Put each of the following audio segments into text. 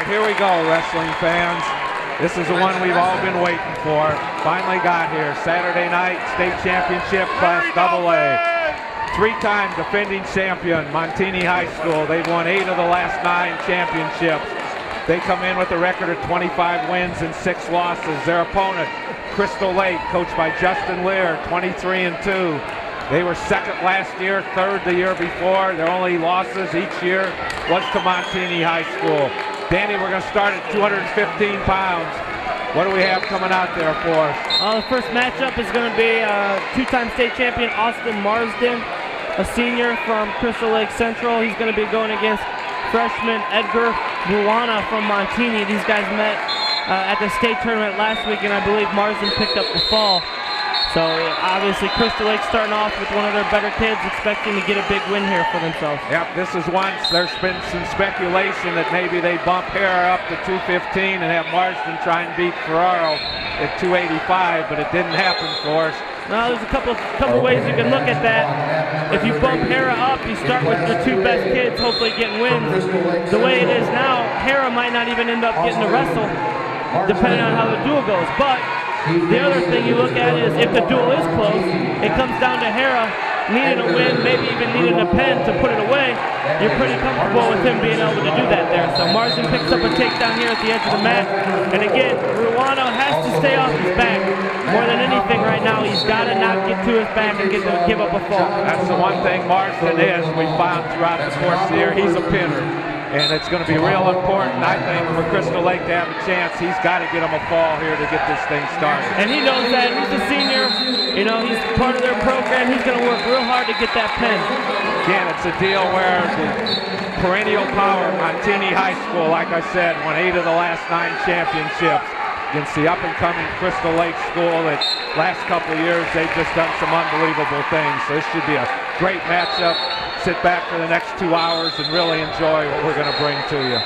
right, here we go, wrestling fans. This is the one we've all been waiting for. Finally got here. Saturday night, state championship, Class AA. Three-time defending champion, Montini High School. They've won 8 of the last 9 championships. They come in with a record of 25 wins and 6 losses. Their opponent, Crystal Lake, coached by Justin Lear, 23-2. They were second last year, third the year before. Their only losses each year was to Montini High School. Danny, we're going to start at 215 pounds. What do we have coming out there for us? The first matchup is going to be two-time state champion Austin Marsden, a senior from Crystal Lake Central. He's going to be going against freshman Edgar Buwana from Montini. These guys met at the state tournament last week, and I believe Marsden picked up the fall. So obviously Crystal Lake starting off with one of their better kids, expecting to get a big win here for themselves. Yep, this is once there's been some speculation that maybe they bump Hera up to 215 and have Marsden try and beat Ferraro at 285, but it didn't happen for us. No, there's a couple ways you can look at that. If you bump Hera up, you start with your 2 best kids, hopefully getting wins. The way it is now, Hera might not even end up getting to wrestle, depending on how the duel goes. But the other thing you look at is if the duel is close, it comes down to Hera needing a win, maybe even needing a pen to put it away. You're pretty comfortable with him being able to do that there. So Marsden picks up a takedown here at the edge of the mat. And again, Ruano has to stay off his back. More than anything right now, he's got to not get to his back and give up a fall. That's the one thing Marsden is, we found throughout the course of the year. He's a pinner. And it's going to be real important, I think, for Crystal Lake to have a chance. He's got to get him a fall here to get this thing started. And he knows that. He's a senior. You know, he's part of their program. He's going to work real hard to get that pen. Again, it's a deal where the perennial power, Montini High School, like I said, won 8 of the last 9 championships against the up-and-coming Crystal Lake School that last couple of years they've just done some unbelievable things. So this should be a great matchup. Sit back for the next 2 hours and really enjoy what we're going to bring to you.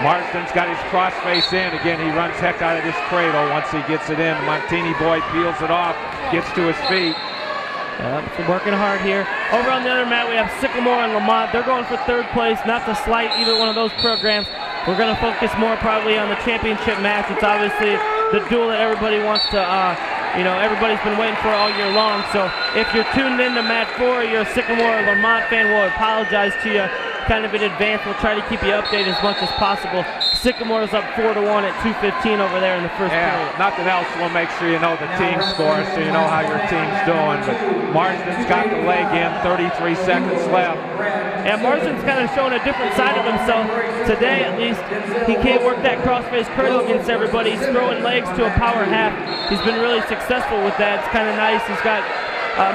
Marsden's got his crossface in. Again, he runs heck out of this cradle once he gets it in. The Montini boy peels it off, gets to his feet. So working hard here. Over on the other mat, we have Sycamore and Lamont. They're going for 3rd place, not to slight either one of those programs. We're going to focus more probably on the championship match. It's obviously the duel that everybody wants to everybody's been waiting for all year long. So if you're tuned in to Mat 4, you're a Sycamore or Lamont fan, we'll apologize to you kind of in advance. We'll try to keep you updated as much as possible. Sycamore is up 4-1 at 2:15 over there in the first period. Nothing else, we'll make sure you know the team score so you know how your team's doing. But Marsden's got the leg in, 33 seconds left. And Marsden's kind of showing a different side of himself today, at least. He can't work that crossface curl against everybody. He's throwing legs to a power half. He's been really successful with that. It's kind of nice. He's got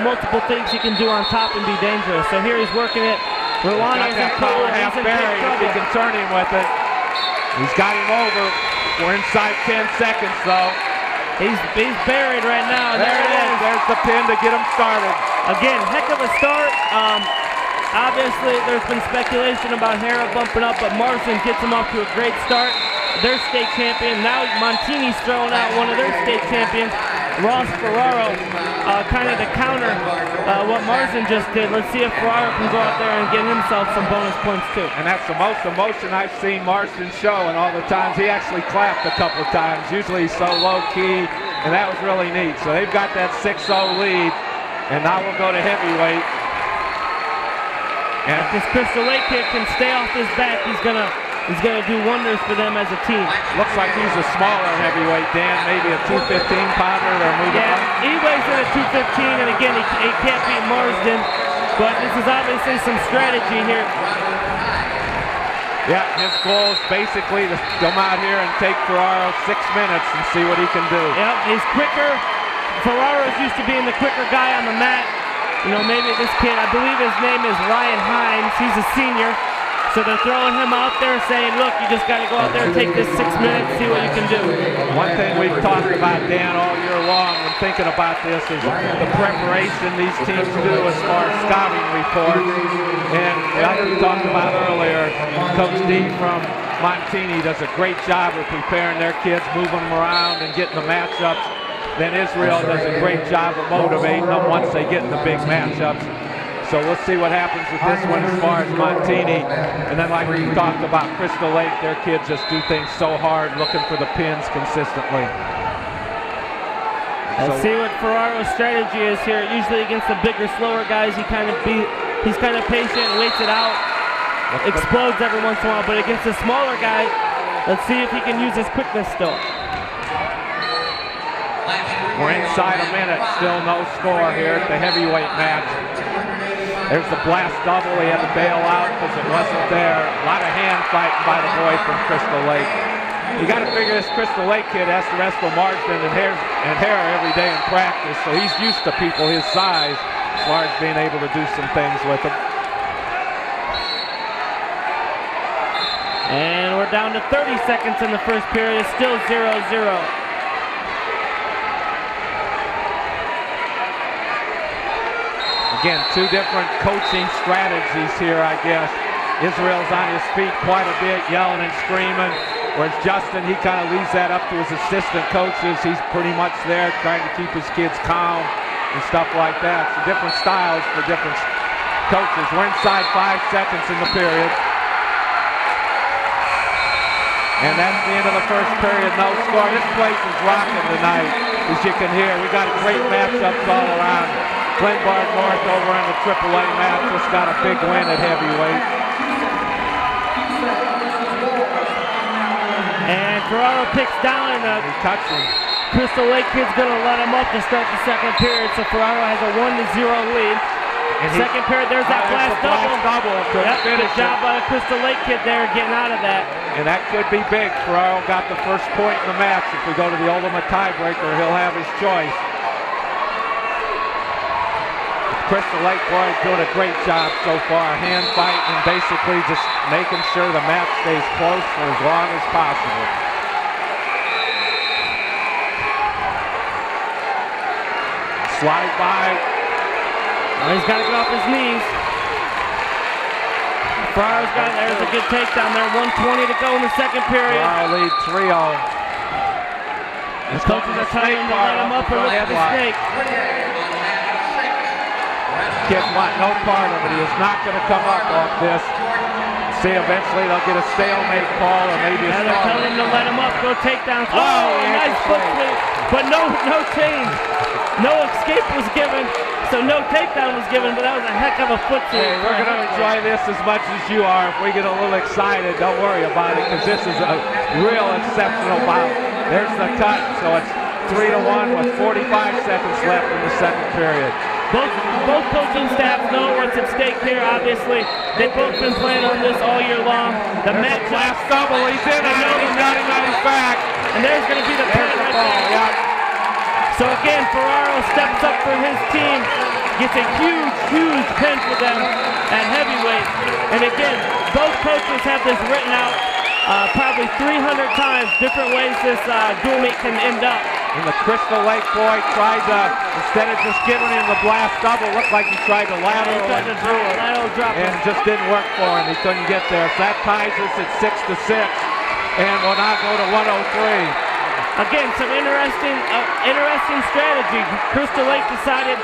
multiple things he can do on top and be dangerous. So here he's working it. Ruano's in power half buried if he can turn him with it. He's got him over. We're inside 10 seconds though. He's buried right now. There it is. There's the pin to get him started. Again, heck of a start. Obviously, there's been speculation about Hera bumping up, but Marsden gets him off to a great start. Their state champion. Now Montini's throwing out one of their state champions, Ross Ferraro, kind of to counter what Marsden just did. Let's see if Ferraro can go out there and get himself some bonus points too. And that's the most emotion I've seen Marsden show, and all the times he actually clapped a couple of times. Usually he's so low-key, and that was really neat. So they've got that 6-0 lead, and now we'll go to heavyweight. And if this Crystal Lake kid can stay off his back, he's gonna do wonders for them as a team. Looks like he's a smaller heavyweight, Dan, maybe a 215-pounder. They're moving up. He weighs in at 215, and again, he can't beat Marsden, but this is obviously some strategy here. Yeah, his goal is basically to come out here and take Ferraro 6 minutes and see what he can do. Yep, he's quicker. Ferraro's used to being the quicker guy on the mat. You know, maybe this kid, I believe his name is Ryan Hines. He's a senior. So they're throwing him out there saying, look, you just got to go out there and take this 6 minutes, see what you can do. One thing we've talked about, Dan, all year long when thinking about this is the preparation these teams do as far as scouting reports. And like we talked about earlier, Coach D from Montini does a great job of preparing their kids, moving them around and getting the matchups. Then Israel does a great job of motivating them once they get in the big matchups. So we'll see what happens with this one as far as Montini. And then like we talked about Crystal Lake, their kids just do things so hard, looking for the pins consistently. Let's see what Ferraro's strategy is here. Usually against the bigger, slower guys, he's kind of patient, waits it out, explodes every once in a while. But against the smaller guy, let's see if he can use his quickness still. We're inside a minute, still no score here at the heavyweight match. There's the blast double. He had to bail out because it wasn't there. A lot of hand fighting by the boy from Crystal Lake. You got to figure this Crystal Lake kid has to wrestle Marsden and Hare every day in practice, so he's used to people his size as far as being able to do some things with him. And we're down to 30 seconds in the first period, still 0-0. Again, two different coaching strategies here, I guess. Israel's on his feet quite a bit, yelling and screaming, whereas Justin, he kind of leaves that up to his assistant coaches. He's pretty much there trying to keep his kids calm and stuff like that. So different styles for different coaches. We're inside 5 seconds in the period. And that's the end of the first period, no score. This place is rocking tonight, as you can hear. We got great matchups all around. Lombard North over on the AAA match just got a big win at heavyweight. And Ferraro picks down, and touching. Crystal Lake kid's gonna let him up to start the second period, so Ferraro has a 1-0 lead. Second period, there's that blast double. Yep, good job by the Crystal Lake kid there getting out of that. And that could be big. Ferraro got the first point in the match. If we go to the ultimate tiebreaker, he'll have his choice. Crystal Lake boy doing a great job so far, hand fighting and basically just making sure the match stays close for as long as possible. Slide by. Well, he's got to get off his knees. Ferraro's got it. There's a good takedown there. 1:20 to go in the second period. Ferraro lead 3-0. The coaches are telling him to let him up or look at the snake. Kids want no part of it. He is not going to come up off this. See, eventually they'll get a stalemate call or maybe a stall. They're telling him to let him up, go takedowns. Oh, nice foot sweep, but no change. No escape was given, so no takedown was given, but that was a heck of a foot sweep. Hey, we're going to enjoy this as much as you are. If we get a little excited, don't worry about it, because this is a real exceptional bout. There's the cut, so it's 3-1 with 45 seconds left in the second period. Both coaching staffs know what's at stake here, obviously. They've both been playing on this all year long. The match last double, he's in it, he's got him on his back. And there's going to be the pin right there. Yeah. So again, Ferraro steps up for his team, gets a huge pin for them at heavyweight. And again, both coaches have this written out probably 300 times, different ways this dual meet can end up. And the Crystal Lake boy tried to, instead of just giving him the blast double, looked like he tried to lateral drop and just didn't work for him. He couldn't get there. So that ties us at 6-6, and will now go to 103. Again, some interesting strategy. Crystal Lake decided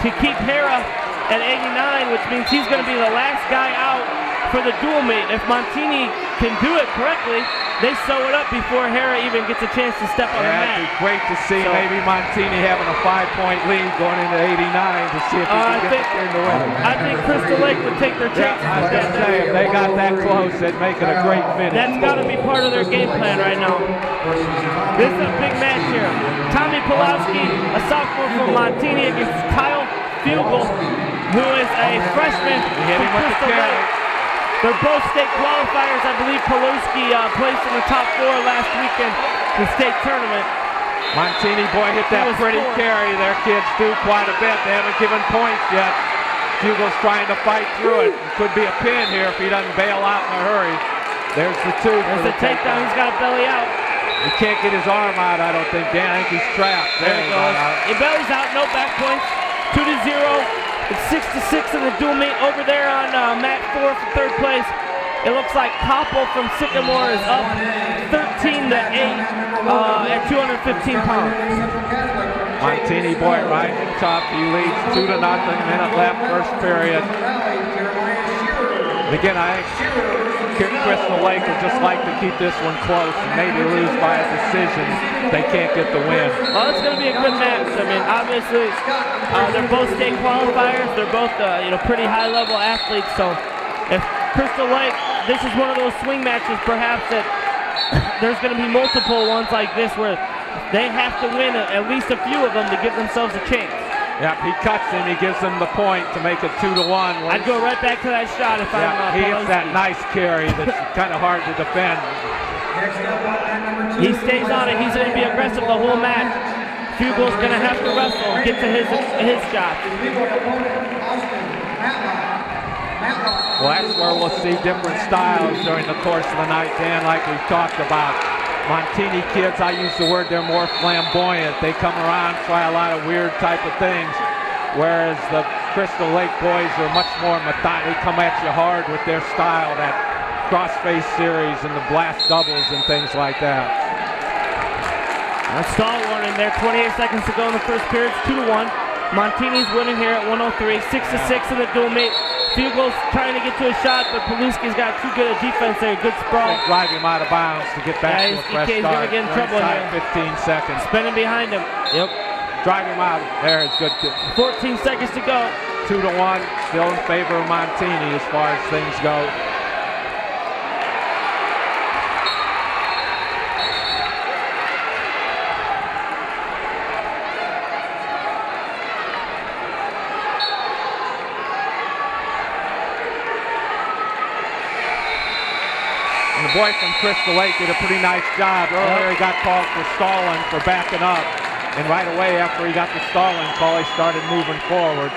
to keep Hera at 89, which means he's going to be the last guy out for the dual meet. If Montini can do it correctly, they sew it up before Hera even gets a chance to step on the mat. It'd be great to see maybe Montini having a 5-point lead going into 89 to see if he can get the thing to win. I think Crystal Lake would take their chances. I was going to say, if they got that close, it'd make it a great finish. That's got to be part of their game plan right now. This is a big match here. Tommy Pulowski, a sophomore from Montini, against Kyle Fugel, who is a freshman from Crystal Lake. They're both state qualifiers. I believe Pulowski placed in the top 4 last weekend in the state tournament. Montini, boy, hit that pretty carry. Their kids do quite a bit. They haven't given points yet. Fugel's trying to fight through it. It could be a pin here if he doesn't bail out in a hurry. There's the 2. There's the takedown. He's got a belly out. He can't get his arm out, I don't think, Dan. I think he's trapped. There he goes. He bellies out, no back points. 2-0. It's 6-6 in the dual meet. Over there on mat 4 for third place, it looks like Koppel from Sycamore is up 13-8 at 215 pounds. Montini boy riding tough. He leads 2-0. Minute left, first period. And again, I think Crystal Lake would just like to keep this one close and maybe lose by a decision if they can't get the win. Well, it's going to be a good match. I mean, obviously, they're both state qualifiers. They're both, pretty high-level athletes. So if Crystal Lake, this is one of those swing matches, perhaps that there's going to be multiple ones like this where they have to win at least a few of them to give themselves a chance. Yep, he cuts him. He gives him the point to make it 2-1. I'd go right back to that shot if I'm he hits that nice carry that's kind of hard to defend. He stays on it. He's going to be aggressive the whole match. Fugel's going to have to wrestle and get to his shot. Well, that's where we'll see different styles during the course of the night, Dan, like we've talked about. Montini kids, I use the word, they're more flamboyant. They come around, try a lot of weird type of things, whereas the Crystal Lake boys are much more methodical. They come at you hard with their style, that cross-face series and the blast doubles and things like that. A stall warning there, 28 seconds to go in the first period, 2-1. Montini's winning here at 103, 6-6 in the dual mate. Fugel's trying to get to a shot, but Paluski's got too good a defense there, good sprawl. Drive him out of bounds to get back to a fresh he's start. He's going to get in trouble here. 15 seconds. Spinning behind him. Yep. Drive him out. There is good. 14 seconds to go. 2-1, still in favor of Montini as far as things go. The boy from Crystal Lake did a pretty nice job. Earlier he got called for stalling, for backing up. And right away after he got the stalling call, he started moving forward.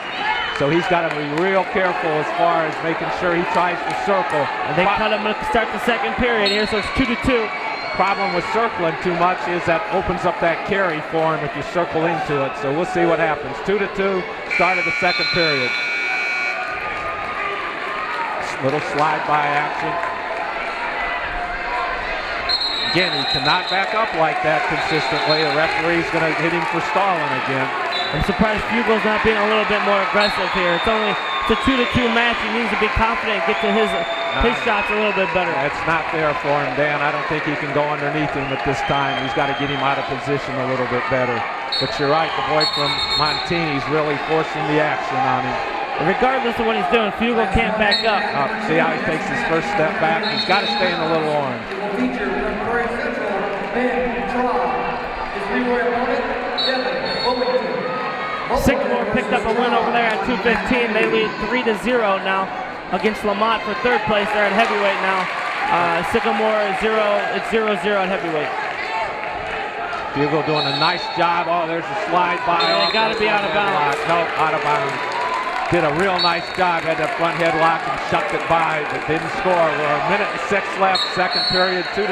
So he's got to be real careful as far as making sure he tries to circle. And they cut him to start the second period here, so it's 2-2. Problem with circling too much is that opens up that carry for him if you circle into it. So we'll see what happens. 2-2, start of the second period. Little slide by action. Again, he cannot back up like that consistently. The referee's going to hit him for stalling again. I'm surprised Fugel's not being a little bit more aggressive here. It's a 2-2 match. He needs to be confident and get to his shots a little bit better. It's not there for him, Dan. I don't think he can go underneath him at this time. He's got to get him out of position a little bit better. But you're right, the boy from Montini's really forcing the action on him. Regardless of what he's doing, Fugel can't back up. See how he takes his first step back? He's got to stay in the little orange. Sycamore picked up a win over there at 2:15. They lead 3-0 now against Lamont for third place. They're at heavyweight now. Sycamore is 0-0 at heavyweight. Fugel doing a nice job. Oh, there's a slide by. They got to be out of bounds. No, out of bounds. Did a real nice job. Had that front headlock and shucked it by, but didn't score. We're a minute and 6 left. Second period, 2-2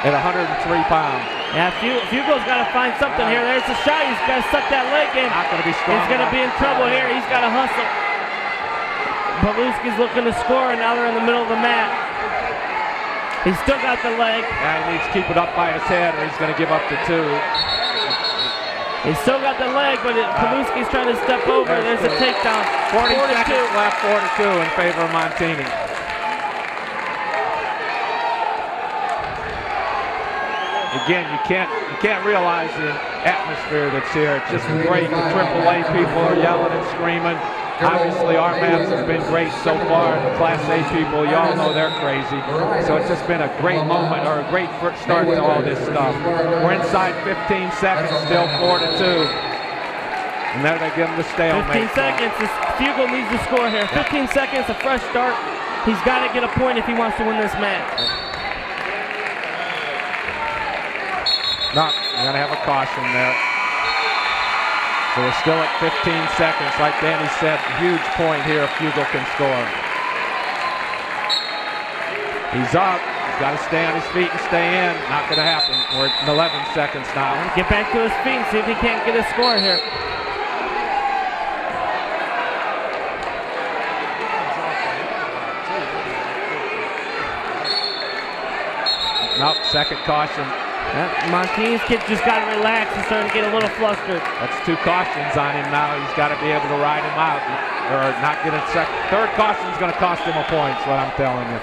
at 103 pounds. Yeah, Fugel's got to find something here. There's a shot. He's got to suck that leg in. Not going to be strong. He's going to be in trouble here. He's got to hustle. Paluski's looking to score, and now they're in the middle of the mat. He's still got the leg. Yeah, he needs to keep it up by his head, or he's going to give up the 2. He's still got the leg, but Paluski's trying to step over. There's a takedown. 40 seconds left, 4-2 in favor of Montini. Again, you can't realize the atmosphere that's here. It's just great. The AAA people are yelling and screaming. Obviously, our maps have been great so far. The Class A people, y'all know they're crazy. So it's just been a great moment, or a great first start to all this stuff. We're inside 15 seconds, still 4-2. And there they give him the stalemate. 15 seconds. Fugel needs to score here. 15 seconds, a fresh start. He's got to get a point if he wants to win this match. No, you're going to have a caution there. So we're still at 15 seconds. Like Danny said, huge point here if Fugel can score. He's up. He's got to stay on his feet and stay in. Not going to happen. We're at 11 seconds now. Get back to his feet and see if he can't get a score here. Nope, second caution. Montini's kid just got to relax. He's starting to get a little flustered. That's 2 cautions on him now. He's got to be able to ride him out or not get a second. Third caution is going to cost him a point, is what I'm telling you.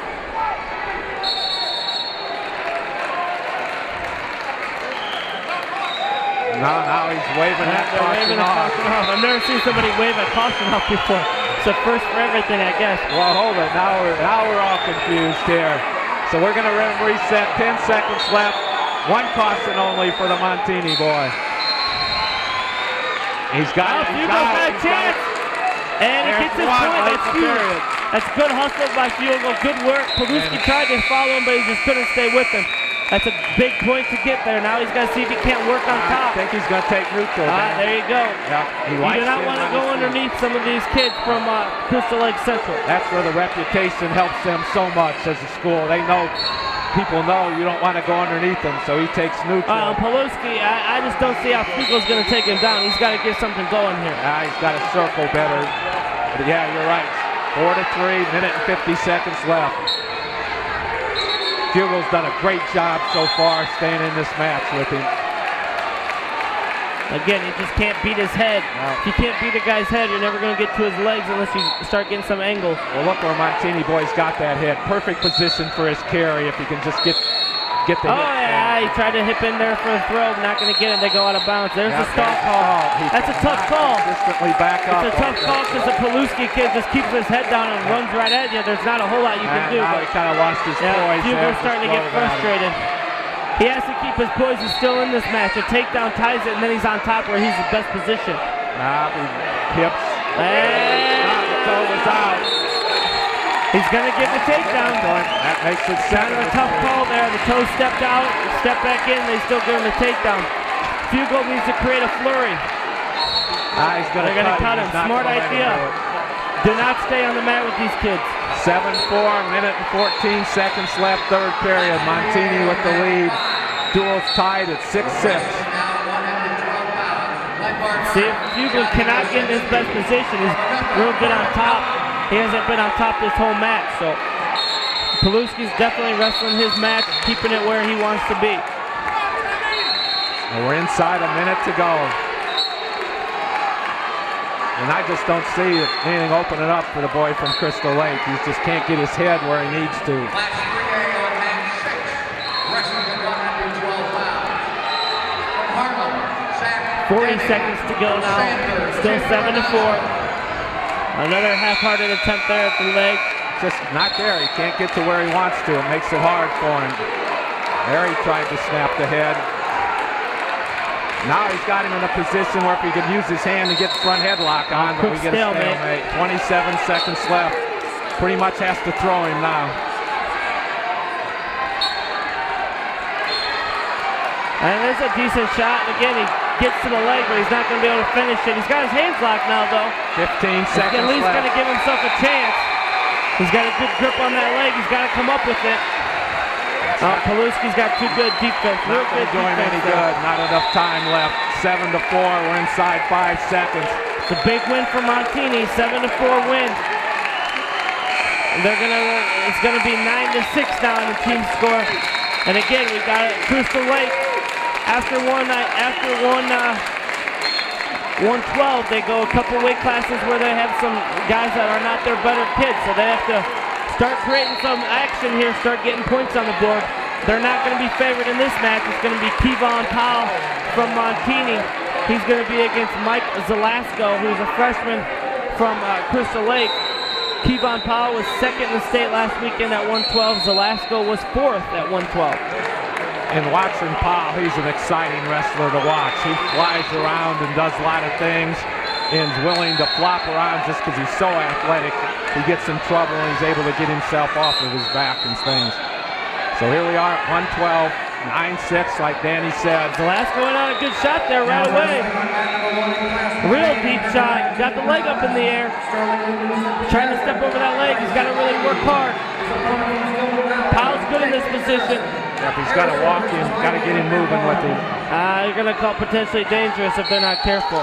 Now he's waving that caution off. I've never seen somebody wave a caution off before. It's a first for everything, I guess. Well, hold it. Now we're all confused here. So we're going to reset. 10 seconds left. 1 caution only for the Montini boy. He's got it. He's got a chance. And he gets his point. That's huge. That's good hustle by Fugle. Good work. Paluski tried to follow him, but he just couldn't stay with him. That's a big point to get there. Now he's got to see if he can't work on top. I think he's going to take neutral. There you go. Yeah, you do not want to go underneath some of these kids from Crystal Lake Central. That's where the reputation helps them so much as a school. They know, people know you don't want to go underneath them, so he takes neutral. Paluski, I just don't see how Fugle's going to take him down. He's got to get something going here. He's got to circle better. But yeah, you're right. 4-3, minute and 50 seconds left. Fugle's done a great job so far staying in this match with him. Again, he just can't beat his head. No. If you can't beat a guy's head, you're never going to get to his legs unless you start getting some angles. Well, look where Montini boy's got that hit. Perfect position for his carry if he can just get the hit. Yeah, he tried to hip in there for a throw, not going to get it. They go out of bounds. There's the stall call. That's a tough call. Consistently back up. It's a tough call because the Paluski kid just keeps his head down and runs right at you. There's not a whole lot you can do. Now he kind of lost his poise. Fugle's starting to get frustrated. He has to keep his poise. He's still in this match. A takedown ties it, and then he's on top where he's the best position. Hips. And the toe was out. He's going to get the takedown. That makes it kind of a tough call there. The toe stepped out, stepped back in, they still give him the takedown. Fugle needs to create a flurry. They're going to cut him. Smart idea. Do not stay on the mat with these kids. 7-4, minute and 14 seconds left, third period. Montini with the lead. Duels tied at 6-6. See, if Fugle cannot get in his best position, he's real good on top. He hasn't been on top this whole match, so Paluski's definitely wrestling his match, keeping it where he wants to be. Well, we're inside a minute to go. And I just don't see anything opening up for the boy from Crystal Lake. He just can't get his head where he needs to. 40 seconds to go now. Still 7-4. Another half-hearted attempt there at the leg. Just not there. He can't get to where he wants to. It makes it hard for him. There he tried to snap the head. Now he's got him in a position where if he could use his hand to get the front headlock on, but we get a stalemate. 27 seconds left. Pretty much has to throw him now. And there's a decent shot. Again, he gets to the leg, but he's not going to be able to finish it. He's got his hands locked now, though. 15 seconds He's at least going to give himself a chance. He's got a good grip on that leg. He's got to come up with it. Paluski's got too good defense. Not going to do him any good. Not enough time left. 7-4. We're inside 5 seconds. It's a big win for Montini. 7-4 win. And it's going to be 9-6 now in the team score. And again, we got Crystal Lake. After 112, they go a couple weight classes where they have some guys that are not their better kids, so they have to start creating some action here, start getting points on the board. They're not going to be favored in this match. It's going to be Kevon Powell from Montini. He's going to be against Mike Zelasco, who's a freshman from Crystal Lake. Kevon Powell was second in the state last weekend at 112. Zelasco was fourth at 112. And watching Powell, he's an exciting wrestler to watch. He flies around and does a lot of things and is willing to flop around just because he's so athletic. He gets in trouble and he's able to get himself off of his back and things. So here we are at 112, 9-6 like Danny said. Zelasco went on a good shot there right away. Real deep shot. Got the leg up in the air. Trying to step over that leg. He's got to really work hard. Powell's good in this position. Yep, he's got to walk him, got to get him moving with him. You're going to call potentially dangerous if they're not careful.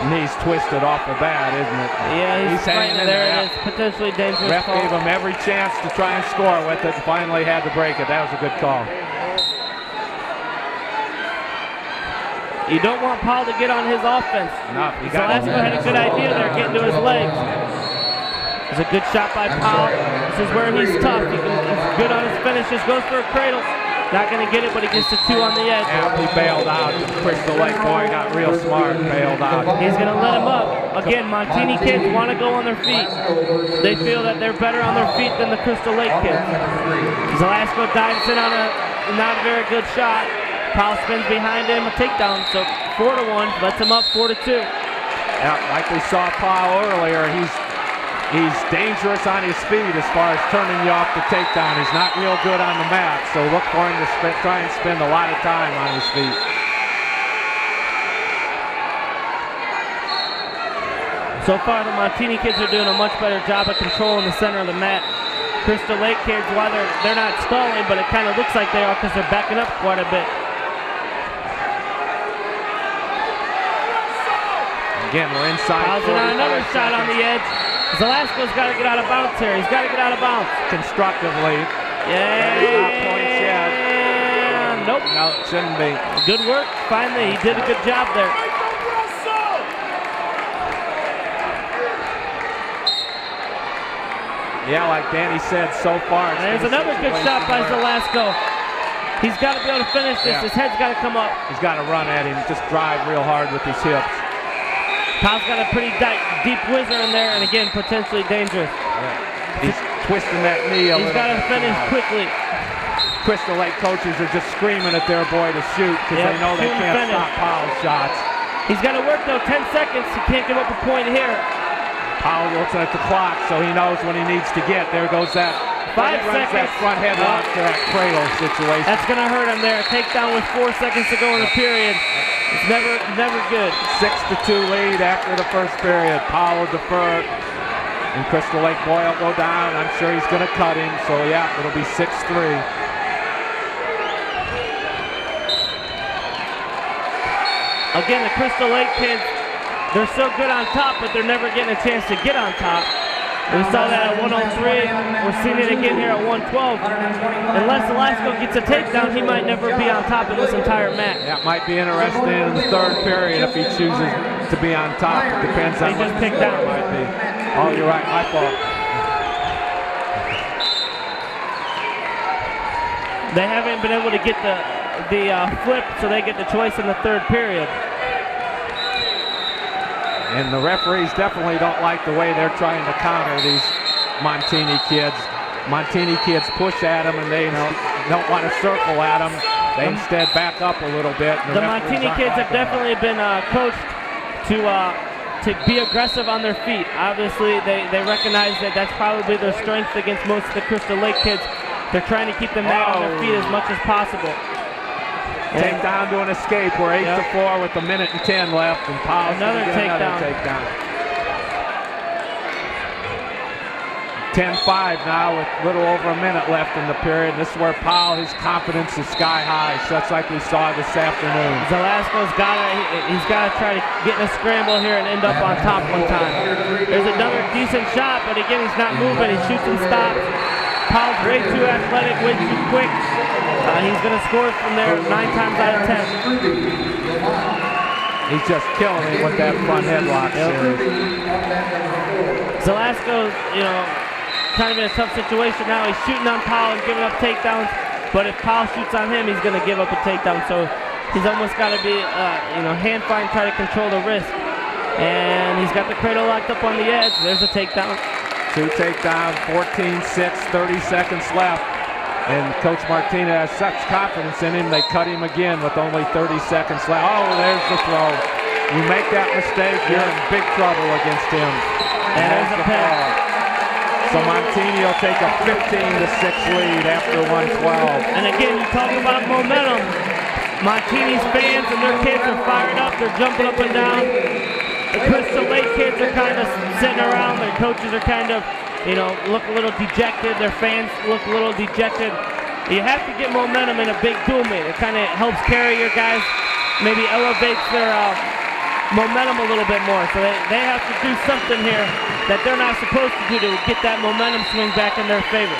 Knees twisted off the bat, isn't it? Yeah, he's hanging in there. It is potentially dangerous. Ref call. gave him every chance to try and score with it and finally had to break it. That was a good call. You don't want Paul to get on his offense. No, you got Velasco had a good idea there, getting to his legs. It's a good shot by Paul. This is where he's tough. He's good on his finishes. Goes for a cradle. Not going to get it, but he gets the 2 on the edge. Yeah, he bailed out. Crystal Lake boy got real smart and bailed out. He's going to let him up. Again, Montini kids want to go on their feet. They feel that they're better on their feet than the Crystal Lake kids. Velasco dives in on a not a very good shot. Powell spins behind him, a takedown. So 4-1, lets him up 4-2. Yeah, like we saw Powell earlier, he's dangerous on his feet as far as turning you off the takedown. He's not real good on the mat, so look for him to try and spend a lot of time on his feet. So far, the Montini kids are doing a much better job of controlling the center of the mat. Crystal Lake kids, while they're not stalling, but it kind of looks like they are because they're backing up quite a bit. Again, we're inside. Pausing on another shot on the edge. Velasco's got to get out of bounds here. He's got to get out of bounds. Constructively. Yeah. Not points yet. Nope. No, it shouldn't be. Good work. Finally, he did a good job there. Yeah, like Danny said, so far. There's another good shot by Velasco. He's got to be able to finish this. Yeah. His head's got to come up. He's got to run at him. Just drive real hard with his hips. Kyle's got a pretty deep whizzer in there, and again, potentially dangerous. Yeah. He's twisting that knee a little. He's got to finish quickly. Crystal Lake coaches are just screaming at their boy to shoot because they know they can't stop Powell's shots. He's got to work though, 10 seconds. He can't give up a point here. Powell looks at the clock, so he knows when he needs to get. There goes that. 5 seconds. That front headlock to that cradle situation. That's going to hurt him there. Takedown with 4 seconds to go in the period. It's never good. 6-2 lead after the first period. Powell will defer. And Crystal Lake boy will go down. I'm sure he's going to cut him. So, yeah, it'll be 6-3. Again, the Crystal Lake kids, they're so good on top, but they're never getting a chance to get on top. We saw that at 103. We're seeing it again here at 112. Unless Velasco gets a takedown, he might never be on top of this entire match. That might be interesting in the third period if he chooses to be on top. It depends on what the takedown might be. Oh, you're right. My fault. They haven't been able to get the flip, so they get the choice in the third period. And the referees definitely don't like the way they're trying to counter these Montini kids. Montini kids push at them and they don't want to circle at them. They instead back up a little bit. The Montini kids have definitely been coached to be aggressive on their feet. Obviously, they recognize that that's probably their strength against most of the Crystal Lake kids. They're trying to keep them on their feet as much as possible. Take down to an escape. We're 8-4 with 1:10 left, and Powell's another takedown. 10-5 now with a little over a minute left in the period. This is where Powell, his confidence is sky high, just like we saw this afternoon. Velasco's he's got to try to get in a scramble here and end up on top one time. There's another decent shot, but again, he's not moving. He shoots and stops. Powell's way too athletic, way too quick. He's going to score from there 9 times out of 10. He's just killing him with that front headlock series. Velasco, kind of in a tough situation now. He's shooting on Powell and giving up takedowns, but if Powell shoots on him, he's going to give up a takedown. So he's almost got to be, hand fight and try to control the wrist. And he's got the cradle locked up on the edge. There's a takedown. 2 takedowns, 14-6, 30 seconds left. And Coach Montini has such confidence in him, they cut him again with only 30 seconds left. Oh, there's the throw. You make that mistake, you're in big trouble against him. And there's the pin. So Montini will take a 15-6 lead after 112. And again, you talk about momentum. Montini's fans and their kids are fired up. They're jumping up and down. The Crystal Lake kids are kind of sitting around. Their coaches are kind of, look a little dejected. Their fans look a little dejected. You have to get momentum in a big duel meet. It kind of helps carry your guys, maybe elevates their momentum a little bit more. So they have to do something here that they're not supposed to do to get that momentum swing back in their favor.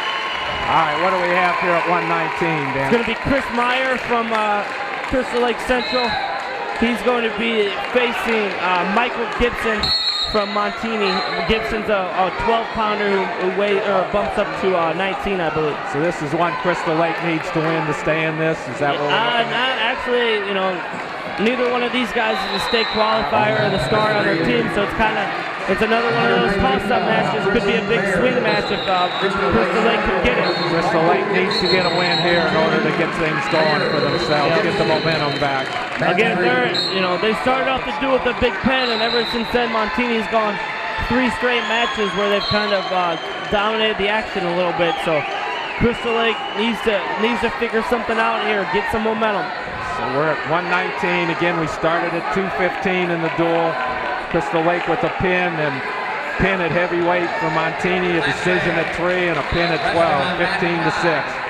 All right, what do we have here at 119, Dan? It's going to be Chris Meyer from Crystal Lake Central. He's going to be facing Michael Gibson from Montini. Gibson's a 12-pounder who bumps up to 19, I believe. So this is one Crystal Lake needs to win to stay in this? Is that what actually, neither one of these guys is a state qualifier or the star on their team, so it's another one of those toss-up matches. Could be a big swing match if Crystal Lake can get it. Crystal Lake needs to get a win here in order to get things going for themselves, get the momentum back. Again, they started off the duel with a big pen, and ever since then, Montini's gone 3 straight matches where they've kind of dominated the action a little bit. So Crystal Lake needs to figure something out here, get some momentum. So we're at 119. Again, we started at 215 in the duel. Crystal Lake with a pin, and pin at heavyweight for Montini, a decision at 3, and a pin at 12, 15-6.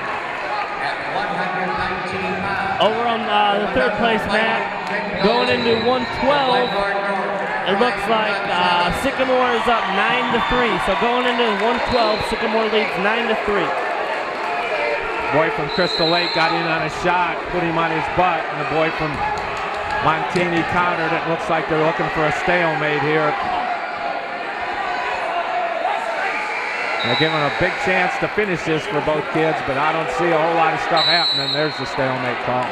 Over on the 3rd place mat, going into 112, it looks like Sycamore is up 9-3. So going into 112, Sycamore leads 9-3. Boy from Crystal Lake got in on a shot, put him on his butt, and the boy from Montini countered it. Looks like they're looking for a stalemate here. They're giving a big chance to finish this for both kids, but I don't see a whole lot of stuff happening. There's the stalemate call.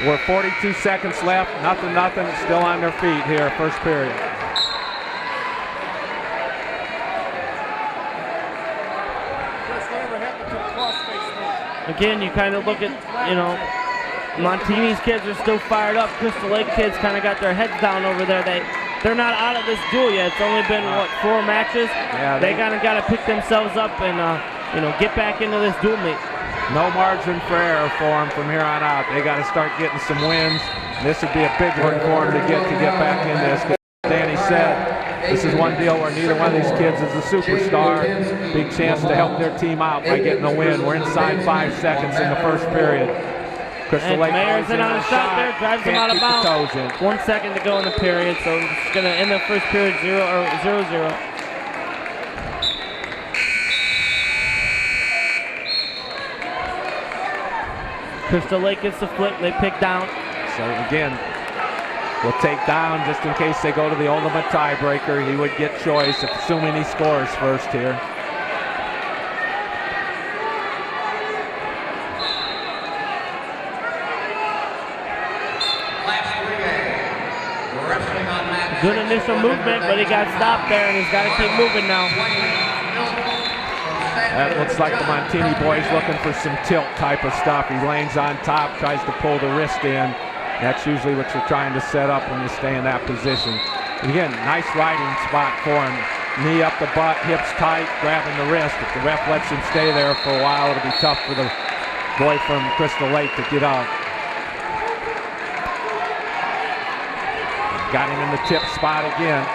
We're 42 seconds left, nothing, still on their feet here, first period. Again, you kind of look at, Montini's kids are still fired up. Crystal Lake kids kind of got their heads down over there. They're not out of this duel yet. It's only been, 4 matches? Yeah, they kind of got to pick themselves up and, get back into this duel meet. No margin for error for them from here on out. They got to start getting some wins. This would be a big one for them to get back in this. Danny said, this is one deal where neither one of these kids is a superstar. Big chance to help their team out by getting a win. We're inside 5 seconds in the first period. Crystal Lake Mayer's in on a shot there, drives him out of bounds. 1 second to go in the period, so it's going to end the first period 0-0. Crystal Lake gets the flip, they pick down. So again, we'll take down just in case they go to the ultimate tiebreaker. He would get choice, assuming he scores first here. Good initial movement, but he got stopped there, and he's got to keep moving now. That looks like the Montini boys looking for some tilt type of stuff. He lanes on top, tries to pull the wrist in. That's usually what you're trying to set up when you stay in that position. Again, nice riding spot for him. Knee up the butt, hips tight, grabbing the wrist. If the ref lets him stay there for a while, it'll be tough for the boy from Crystal Lake to get out. Got him in the tip spot again.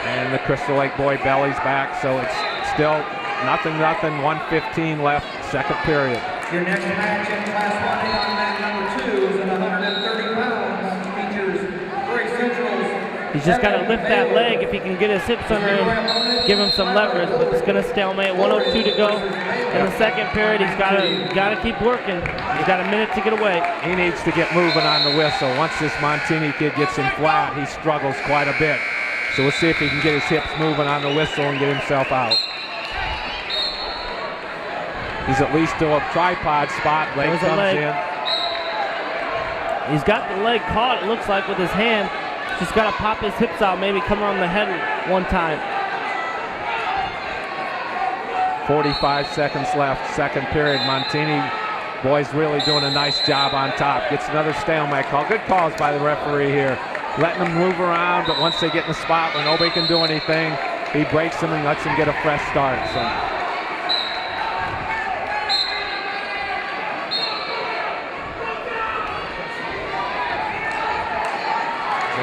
And the Crystal Lake boy bellies back, so it's still nothing, 1:15 left, second period. Your next match in Class 1 is on mat number 2 is at 130 pounds. Features Gray Central's. He's just got to lift that leg if he can get his hips under him, give him some leverage, but it's going to stalemate. 1:02 to go in the second period. He's got to keep working. He's got a minute to get away. He needs to get moving on the whistle. Once this Montini kid gets him flat, he struggles quite a bit. So we'll see if he can get his hips moving on the whistle and get himself out. He's at least to a tripod spot. Leg comes in. He's got the leg caught, it looks like, with his hand. Just got to pop his hips out, maybe come on the head one time. 45 seconds left, second period. Montini boys really doing a nice job on top. Gets another stalemate call. Good calls by the referee here. Letting them move around, but once they get in the spot where nobody can do anything, he breaks them and lets them get a fresh start. So.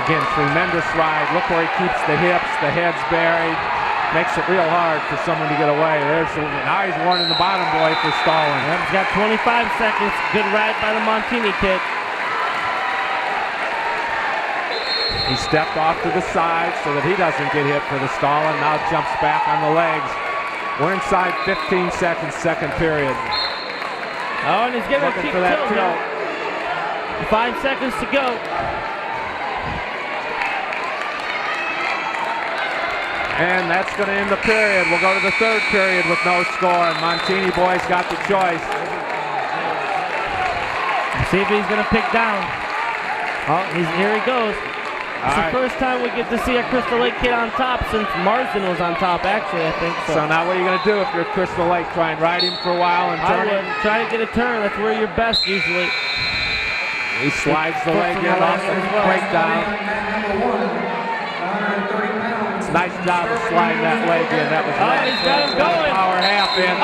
Again, tremendous ride. Look where he keeps the hips, the head's buried. Makes it real hard for someone to get away. Now he's warning the bottom boy for stalling. He's got 25 seconds. Good ride by the Montini kid. He stepped off to the side so that he doesn't get hit for the stalling. Now jumps back on the legs. We're inside 15 seconds, second period. Oh, and he's getting a Looking kick for that tilt tilt. here. 5 seconds to go. And that's going to end the period. We'll go to the third period with no score, and Montini boys got the choice. See if he's going to pick down. Oh, here he goes. It's the first time we get to see a Crystal Lake kid on top since Marsden was on top, actually, I think. So now what are you going to do if you're at Crystal Lake? Try and ride him for a while and turn him? Try to get a turn. That's where you're best usually. He slides the leg in off the breakdown. It's a nice job of sliding that leg in. That was nice. He's got him going. Power half in.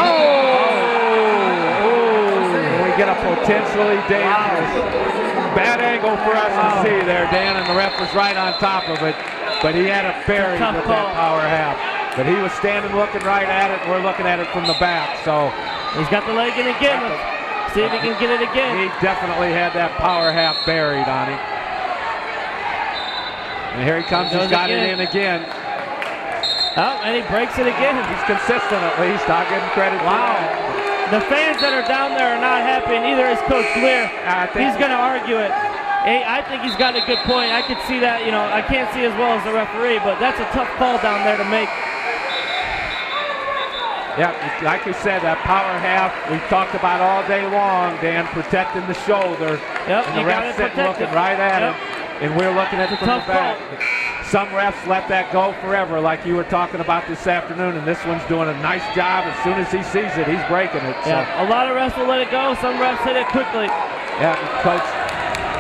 We get a potentially dangerous. Bad angle for us to see there, Dan, and the ref was right on top of it. But he had it buried with that power half. But he was standing looking right at it, and we're looking at it from the back. So he's got the leg in again. Let's see if he can get it again. He definitely had that power half buried on him. And here he comes. He's got it in again. Oh, and he breaks it again. He's consistent at least. I'll give him credit. Wow. The fans that are down there are not happy, and neither is Coach Lear. He's going to argue it. I think he's got a good point. I could see that, I can't see as well as the referee, but that's a tough call down there to make. Yeah, like you said, that power half we've talked about all day long, Dan, protecting the shoulder. Yep, and the ref's sitting looking right at him, and we're looking at it from the back. Some refs let that go forever, like you were talking about this afternoon, and this one's doing a nice job. As soon as he sees it, he's breaking it. So. Yeah, a lot of refs will let it go. Some refs hit it quickly. Yeah,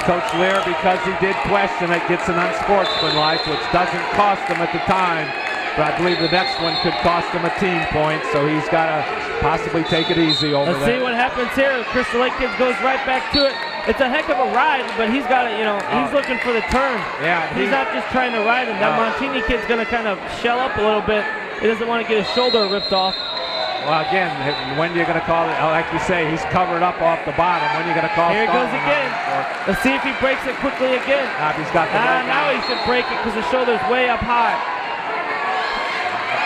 Coach Lear, because he did question it, gets an unsportsmanlike, which doesn't cost him at the time. But I believe the next one could cost him a team point, so he's got to possibly take it easy over there. Let's see what happens here. Crystal Lake Kids goes right back to it. It's a heck of a ride, but he's got it, he's looking for the turn. Yeah. He's not just trying to ride him. That Montini kid's going to kind of shell up a little bit. He doesn't want to get his shoulder ripped off. Well, again, when you're going to call it, like you say, he's covered up off the bottom. When you're going to call it? Here it goes again. Let's see if he breaks it quickly again. He's got the now he should break it because the shoulder's way up high.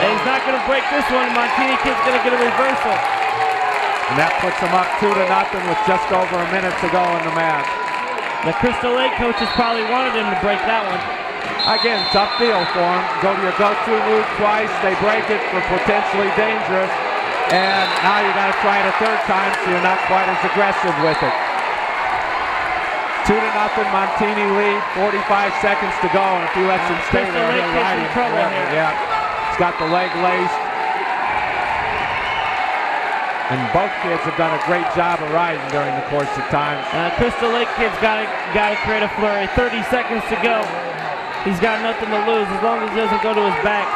And he's not going to break this one. Montini kid's going to get a reversal. And that puts them up 2-0 with just over a minute to go in the match. The Crystal Lake coaches probably wanted him to break that one. Again, tough deal for him. Go to your go-to move twice. They break it for potentially dangerous. And now you got to try it a third time so you're not quite as aggressive with it. 2-0, Montini lead, 45 seconds to go. And if he lets him stay there, he'll ride him forever. Yeah, he's got the leg laced. And both kids have done a great job of riding during the course of time. Crystal Lake kid's got to create a flurry. 30 seconds to go. He's got nothing to lose as long as he doesn't go to his back.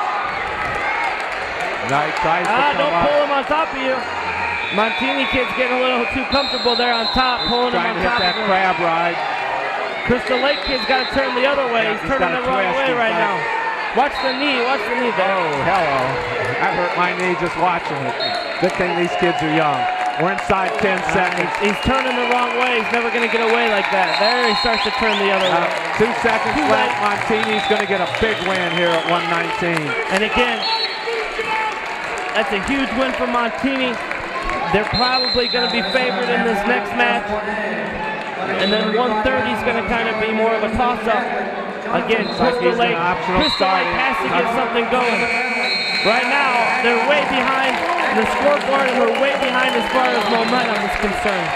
Now he tries to come don't up. pull him on top of you. Montini kid's getting a little too comfortable there on top, pulling him on top of him. Trying to hit that crab ride. Crystal Lake kid's got to turn the other way. He's turning the wrong way right now. Watch the knee there. Oh, hello. I hurt my knee just watching it. Good thing these kids are young. We're inside 10 seconds. He's turning the wrong way. He's never going to get away like that. There he starts to turn the other way. 2 seconds left. Montini's going to get a big win here at 119. And again, that's a huge win for Montini. They're probably going to be favored in this next match. And then 130 is going to kind of be more of a toss-up. Again, Crystal Lake has to get something going. Right now, they're way behind the scoreboard, and we're way behind as far as momentum is concerned.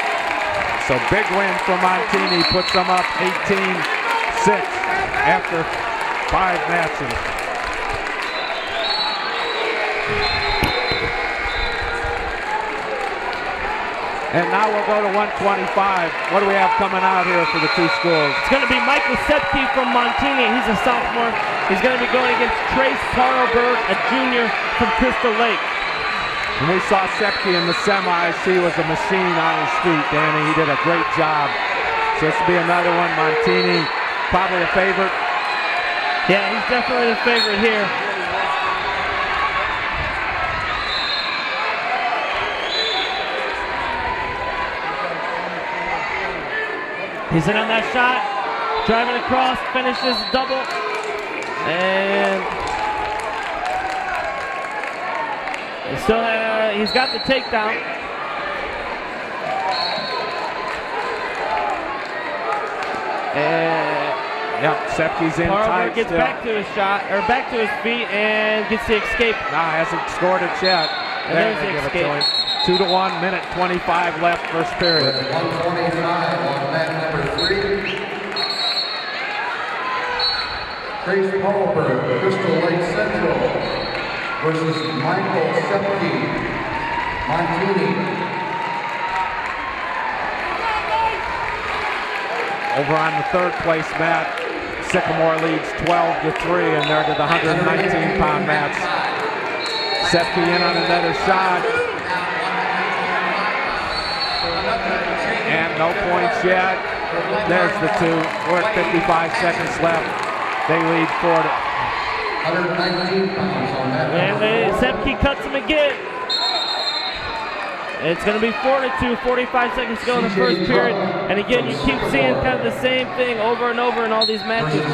So big win for Montini, puts them up 18-6 after 5 matches. And now we'll go to 125. What do we have coming out here for the two schools? It's going to be Michael Sepke from Montini. He's a sophomore. He's going to be going against Trace Parlberg, a junior from Crystal Lake. And we saw Sepke in the semis. He was a machine on his feet, Danny. He did a great job. So this will be another one. Montini, probably a favorite. Yeah, he's definitely the favorite here. He's in on that shot, driving across, finishes double, and the Still, he's got the takedown. Yep, Sepke's in Parlberg tight gets still. back to his shot, or back to his feet, and gets the escape. Nah, hasn't scored it yet. And There there's they the give it to escape. him. 2-1, minute 25 left, first period. 125 on mat number 3. Trace Paulberg, Crystal Lake Central versus Michael Sepke, Montini. Over on the third place mat, Sycamore leads 12-3, and they're to the 119-pound mats. Sepke in on another shot. And no points yet. There's the two. We're at 55 seconds left. They lead 4-. 119 pounds on that. And Sepke cuts him again. It's going to be 4-2, 45 seconds to go in the first period. And again, you keep seeing kind of the same thing over and over in all these matches.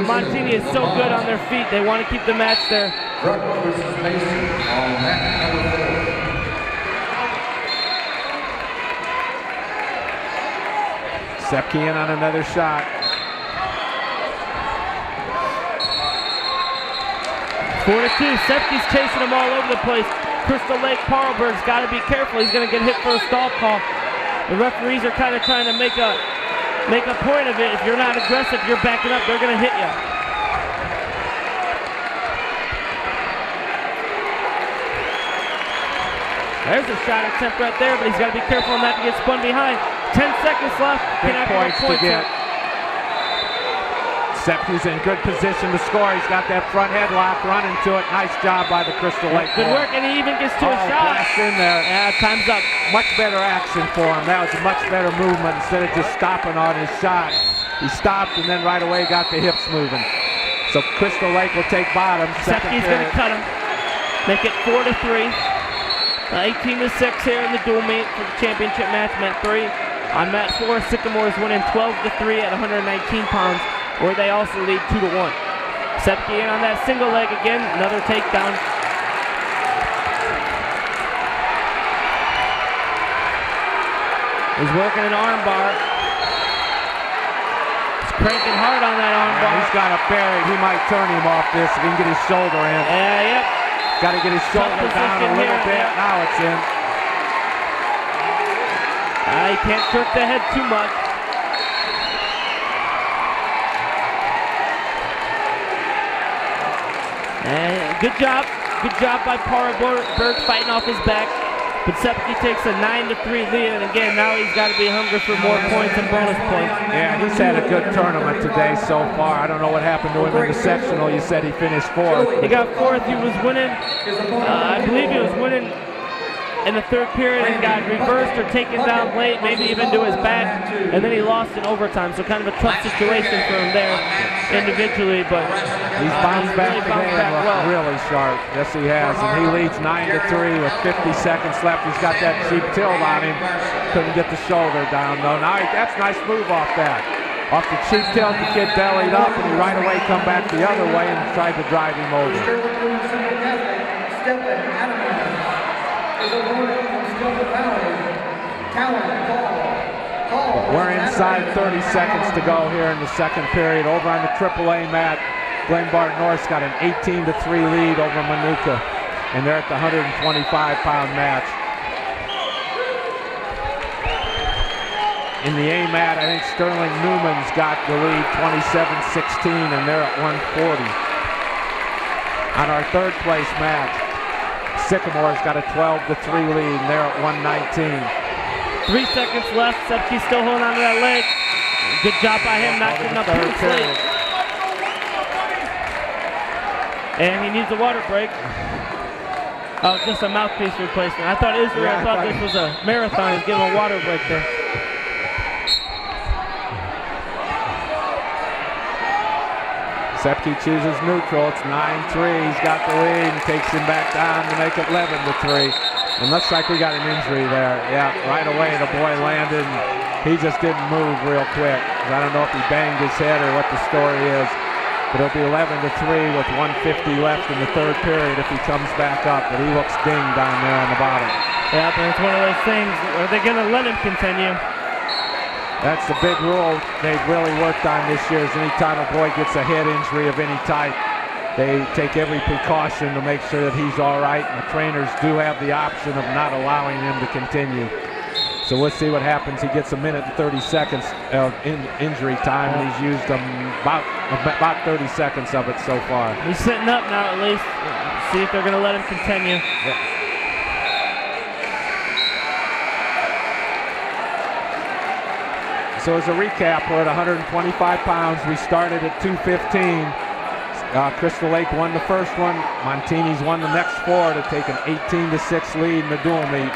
Montini is so good on their feet. They want to keep the match there. Druck versus Mason on mat number 4. Sepke in on another shot. 4-2. Sepke's chasing them all over the place. Crystal Lake Parlberg's got to be careful. He's going to get hit for a stall call. The referees are kind of trying to make a point of it. If you're not aggressive, you're backing up, they're going to hit you. There's a shot attempt right there, but he's got to be careful not to get spun behind. 10 seconds left. Big points to get. Sepke's in good position to score. He's got that front headlock running to it. Nice job by the Crystal Lake. Good work, and he even gets to a shot. Blast in there. Yeah, time's up. Much better action for him. That was a much better movement instead of just stopping on his shot. He stopped and then right away got the hips moving. So Crystal Lake will take bottom. Sepke's going to cut him. Make it 4-3. 18-6 here in the dual meet for the championship match, mat 3. On mat 4, Sycamore is winning 12-3 at 119 pounds. Where they also lead 2-1. Sepke in on that single leg again, another takedown. He's working an arm bar. He's cranking hard on that arm bar. He's got a buried. He might turn him off this if he can get his shoulder in. Yep. Got to get his shoulder down a little bit. Yeah. Now it's in. He can't jerk the head too much. Good job by Parlberg fighting off his back. But Sepke takes a 9-3 lead, and again, now he's got to be hungry for more points and bonus points. Yeah, he's had a good tournament today so far. I don't know what happened to him in the sectional. You said he finished 4th. He got 4th. He was winning, I believe he was winning in the third period and got reversed or taken down late, maybe even to his back, and then he lost in overtime. So kind of a tough situation for him there individually, but he's bounced back really today and looked really sharp. Yes, he has, and he leads 9-3 with 50 seconds left. He's got that cheap tilt on him. Couldn't get the shoulder down though. Now that's a nice move off that. Off the cheap tilt, the kid bellied up, and he right away come back the other way and tried to drive him over. We're inside 30 seconds to go here in the second period. Over on the AAA mat, Lombard North's got an 18-3 lead over Manuka, and they're at the 125-pound match. In the A mat, I think Sterling Newman's got the lead, 27-16, and they're at 140. On our third place match, Sycamore's got a 12-3 lead, and they're at 119. 3 seconds left. Sepke's still holding on to that leg. Good job by him, not getting up too late. And he needs a water break. Oh, just a mouthpiece replacement. I thought Israel thought this was a marathon. He's giving a water break there. Sepke chooses neutral. It's 9-3. He's got the lead and takes him back down to make it 11-3. And looks like we got an injury there. Yeah, right away the boy landed and he just didn't move real quick. I don't know if he banged his head or what the story is. But it'll be 11-3 with 1:50 left in the third period if he comes back up. But he looks dinged down there on the bottom. Yeah, but it's one of those things. Are they going to let him continue? That's the big rule they've really worked on this year is anytime a boy gets a head injury of any type, they take every precaution to make sure that he's all right. And the trainers do have the option of not allowing him to continue. So we'll see what happens. He gets a minute and 30 seconds of injury time, and he's used about 30 seconds of it so far. He's sitting up now at least. See if they're going to let him continue. Yeah. So as a recap, we're at 125 pounds. We started at 215. Crystal Lake won the first one. Montini's won the next four to take an 18-6 lead in the dual meet.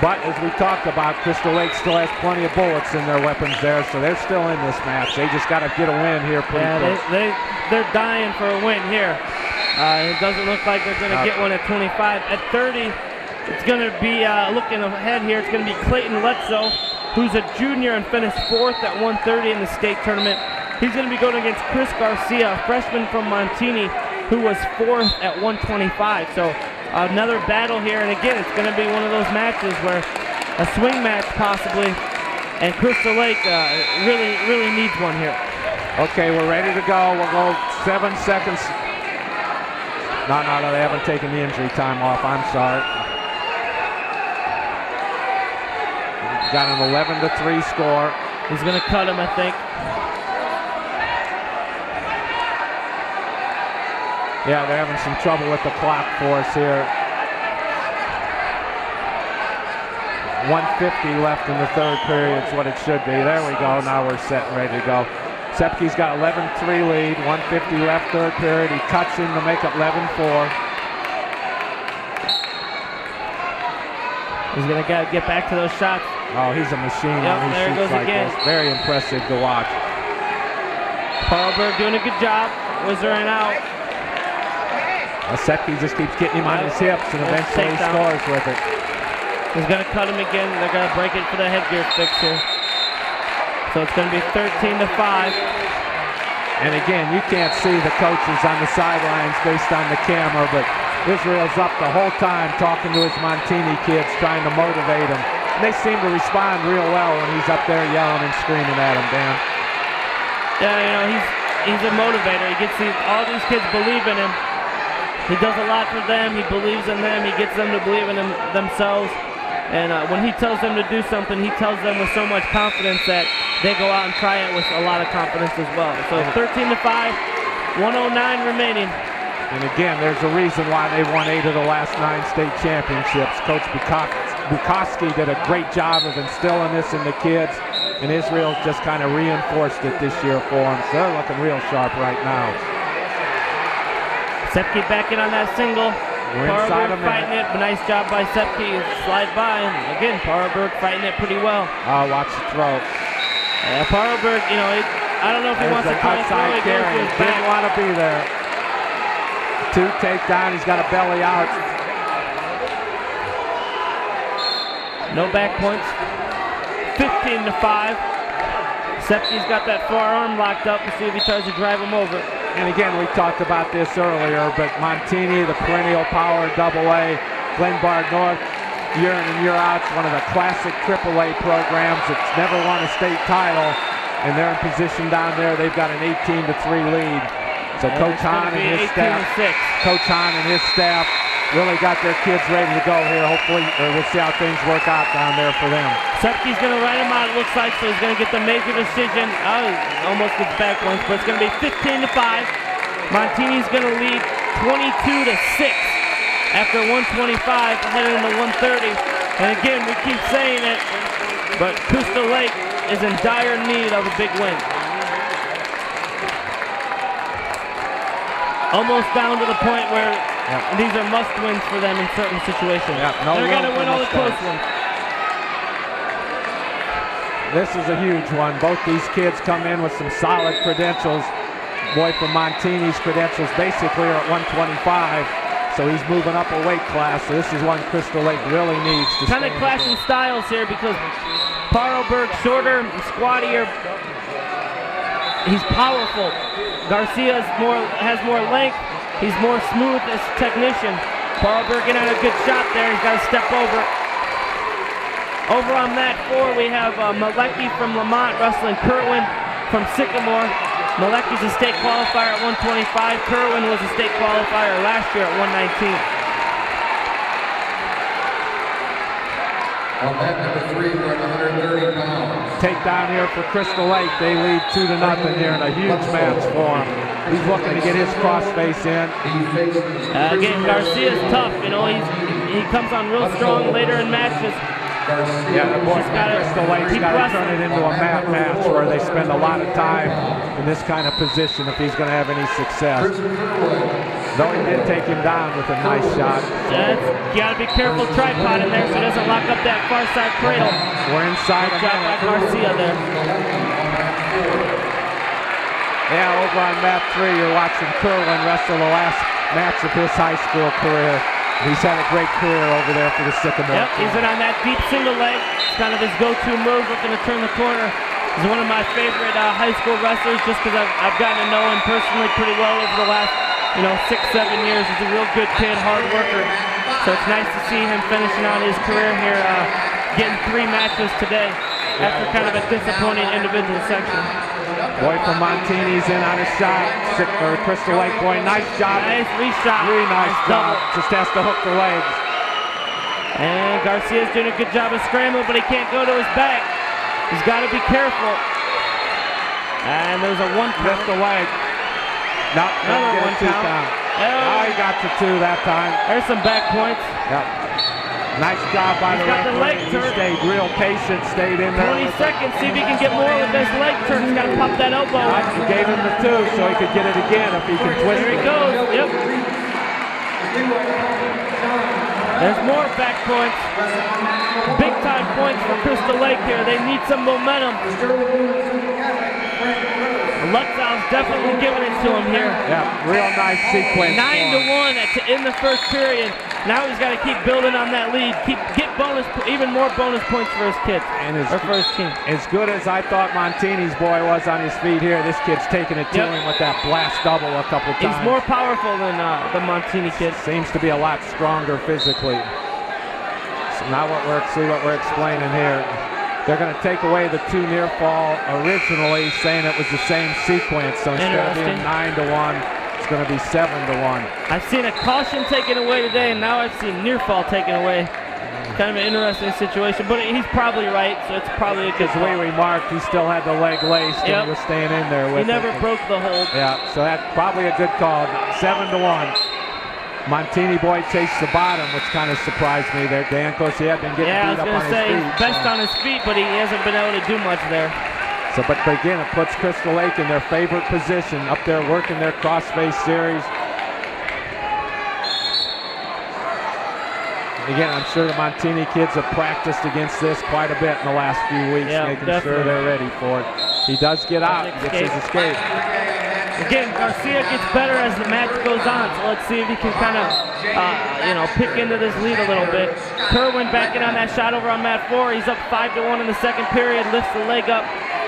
But as we talked about, Crystal Lake still has plenty of bullets in their weapons there, so they're still in this match. They just got to get a win here pretty quick. They're dying for a win here. It doesn't look like they're going to get one at 25. At 30, it's going to be, looking ahead here, it's going to be Clayton Letzo, who's a junior and finished 4th at 130 in the state tournament. He's going to be going against Chris Garcia, a freshman from Montini, who was 4th at 125. So another battle here, and again, it's going to be one of those matches where a swing match possibly, and Crystal Lake really needs one here. Okay, we're ready to go. We'll go 7 seconds. No, they haven't taken the injury time off. I'm sorry. Got an 11-3 score. He's going to cut him, I think. Yeah, they're having some trouble with the clock for us here. 1:50 left in the third period is what it should be. There we go. Now we're set and ready to go. Sepke's got 11-3 lead. 1:50 left third period. He cuts in to make it 11-4. He's going to get back to those shots. Oh, he's a machine. Yep, He there he shoots goes like again. this. Very impressive to watch. Parlberg doing a good job. Whizzering out. Sepke just keeps getting him on his hips and eventually he scores with it. He's going to cut him again. They're going to break it for the headgear fix here. So it's going to be 13-5. And again, you can't see the coaches on the sidelines based on the camera, but Israel's up the whole time talking to his Montini kids, trying to motivate them. And they seem to respond real well when he's up there yelling and screaming at them, Dan. Yeah, you know, he's a motivator. He gets all these kids believe in him. He does a lot for them. He believes in them. He gets them to believe in themselves. And when he tells them to do something, he tells them with so much confidence that they go out and try it with a lot of confidence as well. So 13-5, 109 remaining. And again, there's a reason why they won 8 of the last 9 state championships. Coach Bukowski did a great job of instilling this in the kids, and Israel's just kind of reinforced it this year for them. So they're looking real sharp right now. Sepke back in on that single. We're inside Parlberg fighting it. Nice job by Sepke. Slide by. And again, Parlberg fighting it pretty well. Oh, watch the throw. Yeah, Parlberg, you know, I don't know if he wants to try to throw it again to his back. Didn't want to be there. 2 takedown. He's got a belly out. No back points. 15-5. Sepke's got that forearm locked up. We'll see if he tries to drive him over. And again, we talked about this earlier, but Montini, the perennial power AA, Lombard North, year in and year out, it's one of the classic AAA programs. It's never won a state title, and they're in position down there. They've got an 18-3 lead. So Coach Hahn and his staff really got their kids ready to go here. Hopefully, we'll see how things work out down there for them. Sepke's going to write him out, it looks like, so he's going to get the major decision. Oh, he almost gets back points, but it's going to be 15-5. Montini's going to lead 22-6 after 125, heading into 130. And again, we keep saying it, but Crystal Lake is in dire need of a big win. Almost down to the point where these are must-wins for them in certain situations. They're going to win all the close ones. This is a huge one. Both these kids come in with some solid credentials. Boy from Montini's credentials basically are at 125, so he's moving up a weight class. So this is one Crystal Lake really needs to kind of clashing styles here because Parlberg shorter and squattier. He's powerful. Garcia has more length. He's more smooth as a technician. Parlberg getting on a good shot there. He's got to step over. Over on mat 4, we have Malecki from Lamont wrestling Kerwin from Sycamore. Malecki's a state qualifier at 125. Kerwin was a state qualifier last year at 119. On that number 3, we're at 130 pounds. Takedown here for Crystal Lake. They lead 2-0 here in a huge match for him. He's looking to get his crossface in. Again, Garcia's tough. You know, he comes on real strong later in matches. Yeah, the boy from Crystal Lake's got to turn it into a mat match where they spend a lot of time in this kind of position if he's going to have any success. Though he did take him down with a nice shot. You got to be careful tripod in there so he doesn't lock up that far side cradle. We're inside a shot by Garcia there. Yeah, over on mat 3, you're watching Kerwin wrestle the last match of his high school career. He's had a great career over there for the Sycamore. Yep, he's in on that deep single leg. It's kind of his go-to move, looking to turn the corner. He's one of my favorite high school wrestlers just because I've gotten to know him personally pretty well over the last 6-7 years. He's a real good kid, hard worker. So it's nice to see him finishing out his career here, getting 3 matches today after kind of a disappointing individual section. Boy from Montini's in on a shot. Crystal Lake boy, nice job. Nice reshot. Really nice job. Just has to hook the legs. And Garcia's doing a good job of scrambling, but he can't go to his back. He's got to be careful. And there's a 1 count. Lift the leg. No, another 1 count. Oh, he got to 2 that time. There's some back points. Yep. Nice job by the referee. He stayed real patient, stayed in there. 20 seconds, see if he can get more with this leg turn. He's got to pop that elbow. He gave him the 2 so he could get it again if he can twist it. Here he goes, yep. There's more back points. Big time points for Crystal Lake here. They need some momentum. Lutzow's definitely giving it to him here. Yeah, real nice sequence. 9-1 to end the first period. Now he's got to keep building on that lead. Get even more bonus points for his kids and for his team. As good as I thought Montini's boy was on his feet here, this kid's taking it to him with that blast double a couple times. He's more powerful than the Montini kid. Seems to be a lot stronger physically. So now see what we're explaining here. They're going to take away the 2 near fall originally, saying it was the same sequence. So instead of being 9-1, it's going to be 7-1. I've seen a caution taken away today, and now I've seen near fall taken away. Kind of an interesting situation, but he's probably right, so it's probably a good Because we remarked he still had the leg laced and he was staying in there with it. He never broke the hold. Yeah, so that's probably a good call. 7-1. Montini boy chased the bottom, which kind of surprised me there, Dan. Of course, he had been getting beat up on his feet. He's best on his feet, but he hasn't been able to do much there. So, but again, it puts Crystal Lake in their favorite position, up there working their crossface series. Again, I'm sure the Montini kids have practiced against this quite a bit in the last few weeks, making sure they're ready for it. He does get out, gets his escape. Again, Garcia gets better as the match goes on, so let's see if he can kind of, pick into this lead a little bit. Kerwin backing on that shot over on mat 4. He's up 5-1 in the second period, lifts the leg up,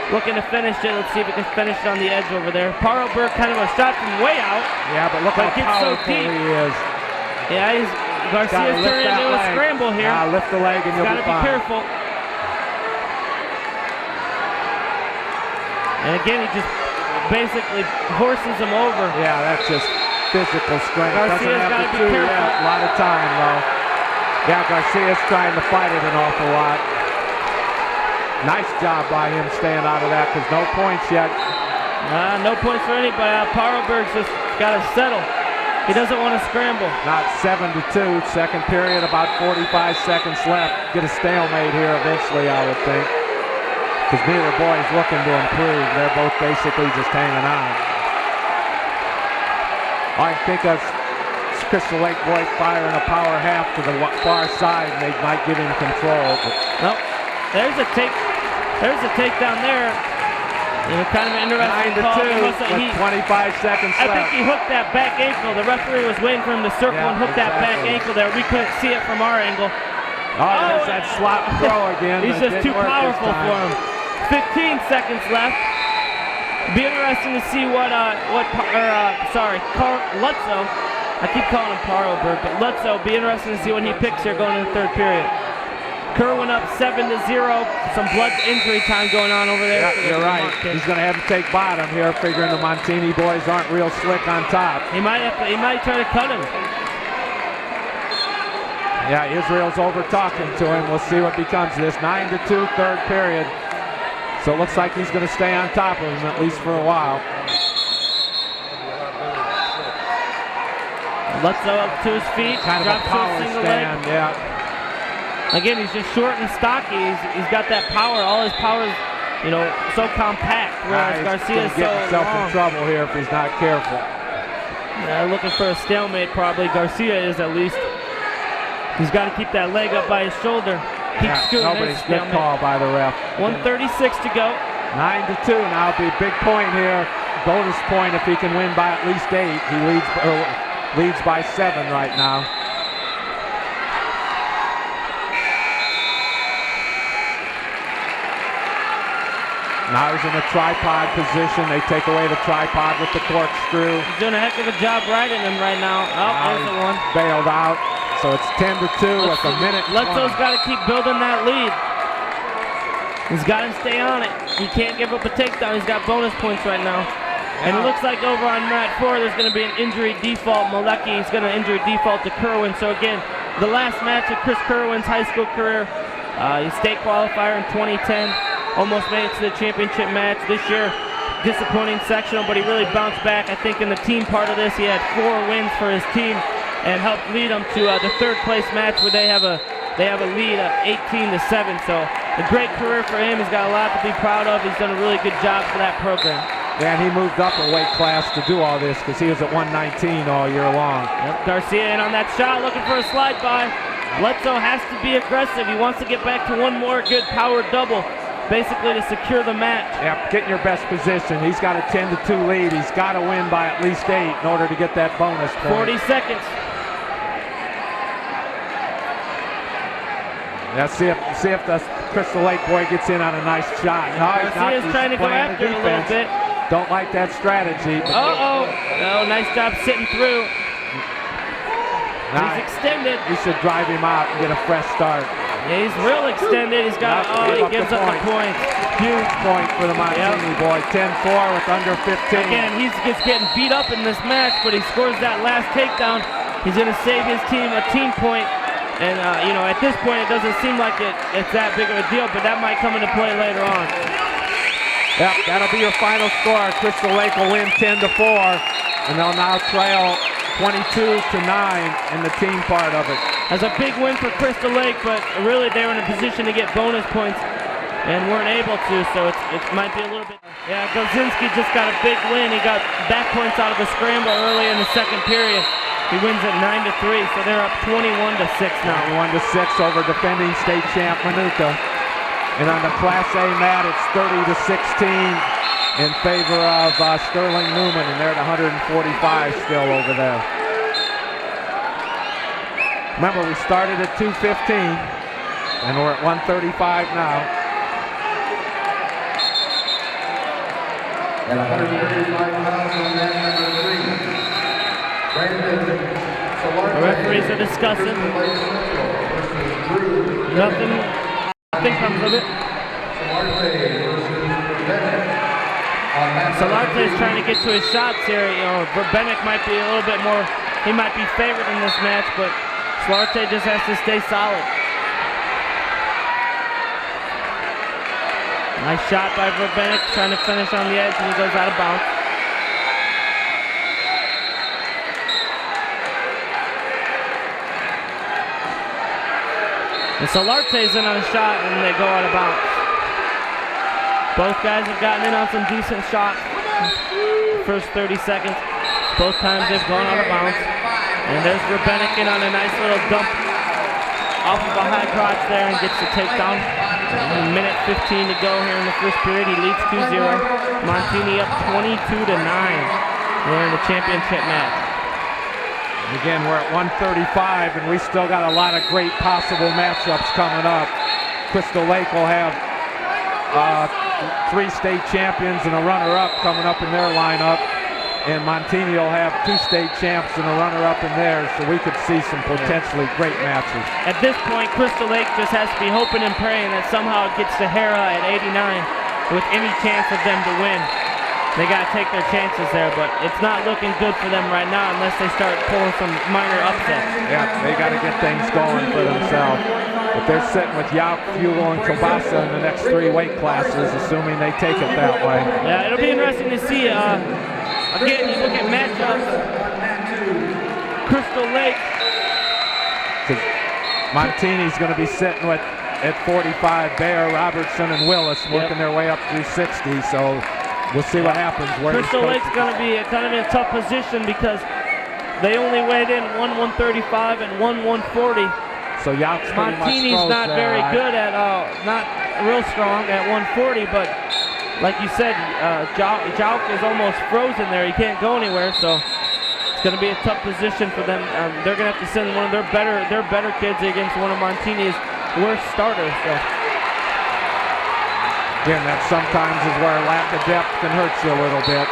looking to finish it. Let's see if he can finish it on the edge over there. Parlberg kind of a shot from way out. Yeah, but look how powerful he is. Yeah, Garcia's turning into a scramble here. Lift the leg and you'll be fine. Gotta be careful. And again, he just basically horses him over. Yeah, that's just physical strength. Garcia's got to be careful. A lot of time, though. Yeah, Garcia's trying to fight it an awful lot. Nice job by him staying out of that, because no points yet. No points for anybody. Parlberg's just got to settle. He doesn't want to scramble. Not 7-2. Second period, about 45 seconds left. Get a stalemate here eventually, I would think. Because neither boy's looking to improve. They're both basically just hanging on. All I think of Crystal Lake boy firing a power half to the far side, and they might give him control. Nope. There's a takedown there. Kind of an interesting call. 9-2 with 25 seconds left. I think he hooked that back ankle. The referee was waiting for him to circle and hook that back ankle there. We couldn't see it from our angle. There's that slop throw again. He's just too powerful for him. 15 seconds left. Be interesting to see Lutzo. I keep calling him Parlberg, but Lutzo. Be interesting to see what he picks here going into the third period. Kerwin up 7-0. Some blood injury time going on over there. Yeah, you're right. He's going to have to take bottom here, figuring the Montini boys aren't real slick on top. He might try to cut him. Yeah, Israel's over talking to him. We'll see what becomes of this. 9-2 third period. So it looks like he's going to stay on top of him at least for a while. Lutzo up to his feet. Kind of a power stand, yeah. Again, he's just short and stocky. He's got that power. All his power is, so compact. Whereas Garcia's so get himself long. in trouble here if he's not careful. Yeah, looking for a stalemate probably. Garcia is at least. He's got to keep that leg up by his shoulder. Keep scooting. Nobody's good call by the ref. 1:36 to go. 9-2. Now it'll be a big point here. Bonus point if he can win by at least 8. He leads by 7 right now. Now he's in a tripod position. They take away the tripod with the corkscrew. He's doing a heck of a job riding him right now. Oh, there's the one. Bailed out. So it's 10-2 with a minute. Lutzo's got to keep building that lead. He's got to stay on it. He can't give up a takedown. He's got bonus points right now. And it looks like over on mat 4, there's going to be an injury default. Malecki is going to injury default to Kerwin. So again, the last match of Chris Kerwin's high school career, he state qualifier in 2010. Almost made it to the championship match this year. Disappointing sectional, but he really bounced back. I think in the team part of this, he had 4 wins for his team and helped lead them to the third place match where they have a lead of 18-7. So a great career for him. He's got a lot to be proud of. He's done a really good job for that program. Yeah, and he moved up a weight class to do all this because he was at 119 all year long. Yep, Garcia in on that shot, looking for a slide by. Bledsoe has to be aggressive. He wants to get back to one more good power double, basically to secure the match. Yep, get in your best position. He's got a 10-2 lead. He's got to win by at least 8 in order to get that bonus point. 40 seconds. Yeah, see if the Crystal Lake boy gets in on a nice shot. No, he's not. Garcia's trying to go after it a little bit. Don't like that strategy. Oh, nice job sitting through. He's extended. You should drive him out and get a fresh start. Yeah, he's real extended. He's got. He gives up the points. Huge point for the Montini boy. 10-4 with under 15. Again, he's just getting beat up in this match, but he scores that last takedown. He's going to save his team a team point. And, at this point, it doesn't seem like it's that big of a deal, but that might come into play later on. Yep, that'll be your final score. Crystal Lake will win 10-4, and they'll now trail 22-9 in the team part of it. That's a big win for Crystal Lake, but really they were in a position to get bonus points and weren't able to, so it might be a little bit. Yeah, Gozinski just got a big win. He got back points out of a scramble early in the second period. He wins at 9-3, so they're up 21-6 now. 21-6 over defending state champ Manuka. And on the Class A mat, it's 30-16 in favor of Sterling Newman, and they're at 145 still over there. Remember, we started at 215, and we're at 135 now. At 135 pounds on mat number 3. The referees are discussing. Nothing comes of it. Solarte is trying to get to his shots here. Verbenek might be a little bit more. He might be favored in this match, but Solarte just has to stay solid. Nice shot by Verbenek, trying to finish on the edge, and he goes out of bounds. And Solarte's in on a shot, and they go out of bounds. Both guys have gotten in on some decent shots. First 30 seconds, both times they've gone out of bounds. And there's Verbenek in on a nice little dump off of a high crotch there and gets the takedown. A minute 15 to go here in the first period. He leads 2-0. Montini up 22-9. They're in the championship match. Again, we're at 135, and we still got a lot of great possible matchups coming up. Crystal Lake will have 3 state champions and a runner-up coming up in their lineup. And Montini will have 2 state champs and a runner-up in theirs, so we could see some potentially great matches. At this point, Crystal Lake just has to be hoping and praying that somehow it gets to Hera at 89 with any chance of them to win. They got to take their chances there, but it's not looking good for them right now unless they start pulling some minor upsets. Yeah, they got to get things going for themselves. But they're sitting with Yauk, Fugel, and Kielbasa in the next 3 weight classes, assuming they take it that way. Yeah, it'll be interesting to see. Again, you look at matchups. Crystal Lake. Montini's going to be sitting with, at 45, Bear, Robertson, and Willis working their way up through 60. So we'll see what happens. Crystal Lake's going to be kind of in a tough position because they only weighed in 135 and 140. So Yauk's Montini's not very good at, not real strong at 140, but like you said, Jauk is almost frozen there. He can't go anywhere, so it's going to be a tough position for them. They're going to have to send one of their better kids against one of Montini's worst starters. So. Again, that sometimes is where lack of depth can hurt you a little bit.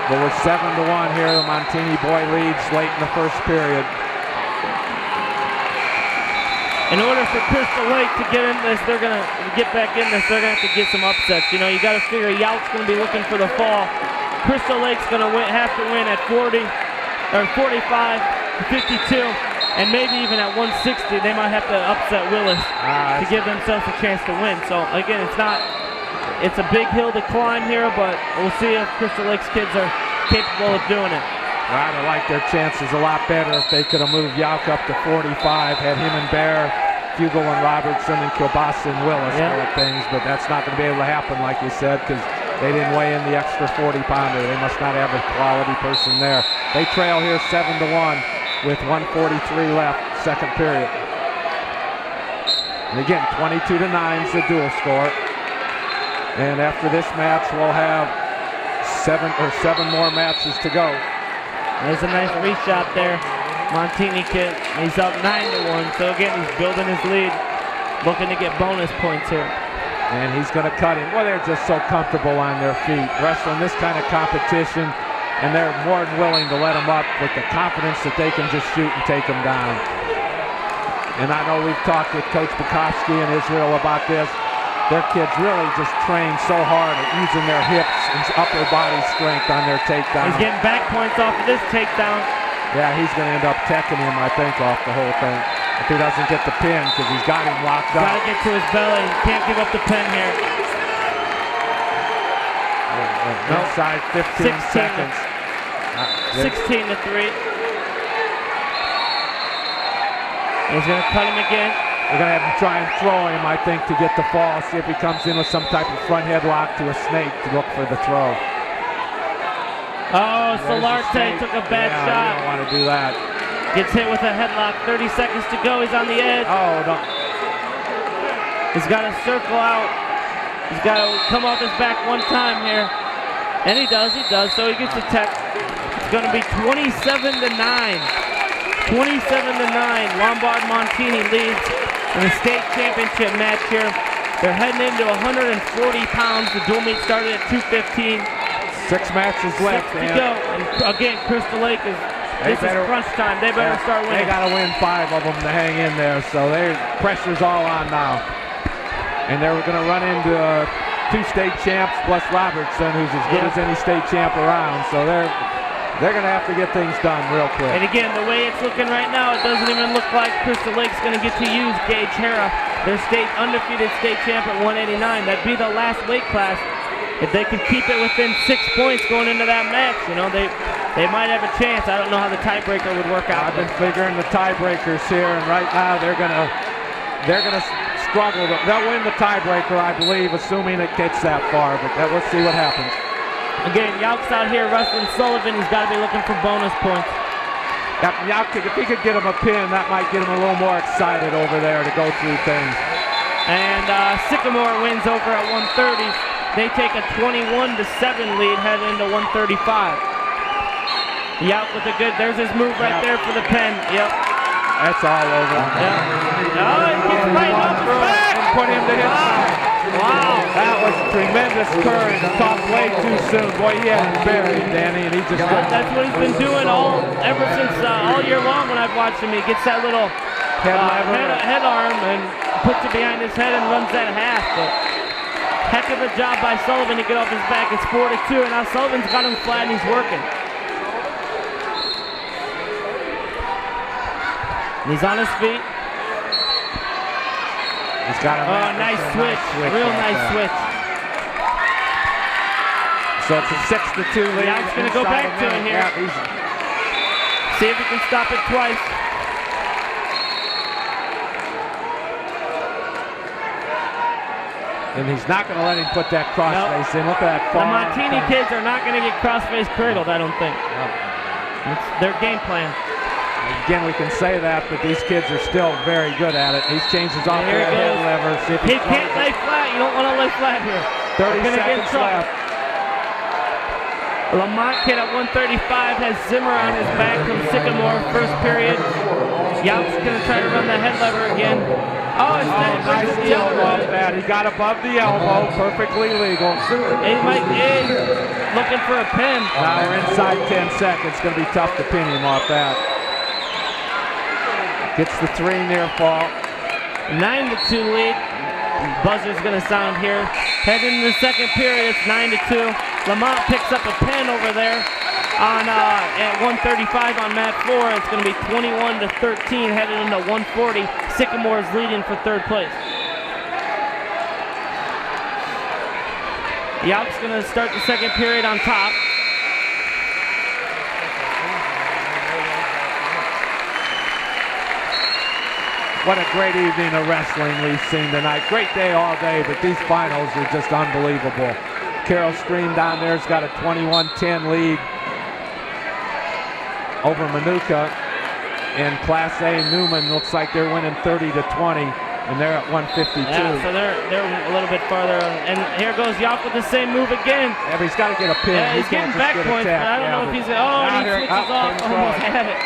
But we're 7-1 here. The Montini boy leads late in the first period. In order for Crystal Lake to get in this, they're going to get back in this, they're going to have to get some upsets. You know, you got to figure Yauk's going to be looking for the fall. Crystal Lake's going to have to win at 40, or 45, 52, and maybe even at 160, they might have to upset Willis to give themselves a chance to win. So, again, it's a big hill to climb here, but we'll see if Crystal Lake's kids are capable of doing it. I'd have liked their chances a lot better if they could have moved Yauk up to 45, had him and Bear, Fugel and Robertson, and Kielbasa and Willis all things, but that's not going to be able to happen, like you said, because they didn't weigh in the extra 40-pounder. They must not have a quality person there. They trail here 7-1 with 1:43 left, second period. And again, 22-9 is the dual score. And after this match, we'll have 7 more matches to go. There's a nice reshot there. Montini kid, he's up 9-1. So again, he's building his lead, looking to get bonus points here. And he's going to cut him. Well, they're just so comfortable on their feet, wrestling this kind of competition, and they're more than willing to let him up with the confidence that they can just shoot and take him down. And I know we've talked with Coach Bukowski and Israel about this. Their kids really just train so hard at using their hips and upper body strength on their takedown. He's getting back points off of this takedown. Yeah, he's going to end up teching him, I think, off the whole thing. If he doesn't get the pin, because he's got him locked up. Got to get to his belly. Can't give up the pin here. Inside 15 seconds. 16-3. He's going to cut him again. They're going to have to try and throw him, I think, to get the fall. See if he comes in with some type of front headlock to a snake to look for the throw. Oh, Solarte took a bad shot. You don't want to do that. Gets hit with a headlock. 30 seconds to go. He's on the edge. Oh, no. He's got to circle out. He's got to come off his back one time here. And he does. So he gets a tech. It's going to be 27-9. 27-9. Lombard Montini leads in the state championship match here. They're heading into 140 pounds. The dual meet started at 215. 6 matches left. 6 to go. And again, Crystal Lake is crunch time. They better start winning. They got to win 5 of them to hang in there. So pressure's all on now. And they're going to run into 2 state champs plus Robertson, who's as good as any state champ around. So they're going to have to get things done real quick. And again, the way it's looking right now, it doesn't even look like Crystal Lake's going to get to use Gage Hera, their undefeated state champ at 189. That'd be the last weight class. If they can keep it within 6 points going into that match, you know, they might have a chance. I don't know how the tiebreaker would work out. I've been figuring the tiebreakers here, and right now they're gonna struggle. They'll win the tiebreaker, I believe, assuming it gets that far. But we'll see what happens. Again, Yauk's out here wrestling Sullivan. He's got to be looking for bonus points. Yauk, if he could get him a pin, that might get him a little more excited over there to go through things. And Sycamore wins over at 130. They take a 21-7 lead heading into 135. Yauk with a good, there's his move right there for the pin. Yep. That's all over. Yep. Oh, he keeps fighting off his back. And put him to his side. Wow. That was tremendous courage. Talked way too soon. Boy, he had it buried, Danny, and he just That's what he's been doing ever since all year long when I've watched him. He gets that little head arm and puts it behind his head and runs that half. But heck of a job by Sullivan to get off his back. It's 4-2, and now Sullivan's got him flat and he's working. And he's on his feet. He's got a nice switch. Real nice switch. So it's a 6-2 lead. Yeah, he's going to go back to it here. Yeah, see if he can stop it twice. and he's not going to let him put that crossface in. Look at that. The Montini kids are not going to get crossface cradled, I don't think. It's their game plan. Again, we can say that, but these kids are still very good at it. He changes off that head lever. See if he can't lay flat. You don't want to lay flat here. 30 seconds left. Lamont kid at 135 has Zimmer on his back from Sycamore, first period. Yaup's going to try to run the head lever again. Oh, instead he nice pushes the elbow off. He got above the elbow, perfectly legal. He might be looking for a pin. Now we're inside 10 seconds. It's going to be tough to pin him off that. Gets the 3 near fall. 9-2 lead. Buzzer's going to sound here. Heading into the second period, it's 9-2. Lamont picks up a pin over there on at 135 on mat 4. It's going to be 21-13 headed into 140. Sycamore's leading for third place. Yaup's going to start the second period on top. What a great evening of wrestling we've seen tonight. Great day all day, but these finals are just unbelievable. Carroll Stream down there's got a 21-10 lead over Manuka. In Class A, Newman looks like they're winning 30-20, and they're at 152. Yeah, so they're a little bit farther. And here goes Yaup with the same move again. Yeah, but he's got to get a pin. Yeah, he's getting back points, but I don't know if he's... Oh, and he switches off. Almost had it.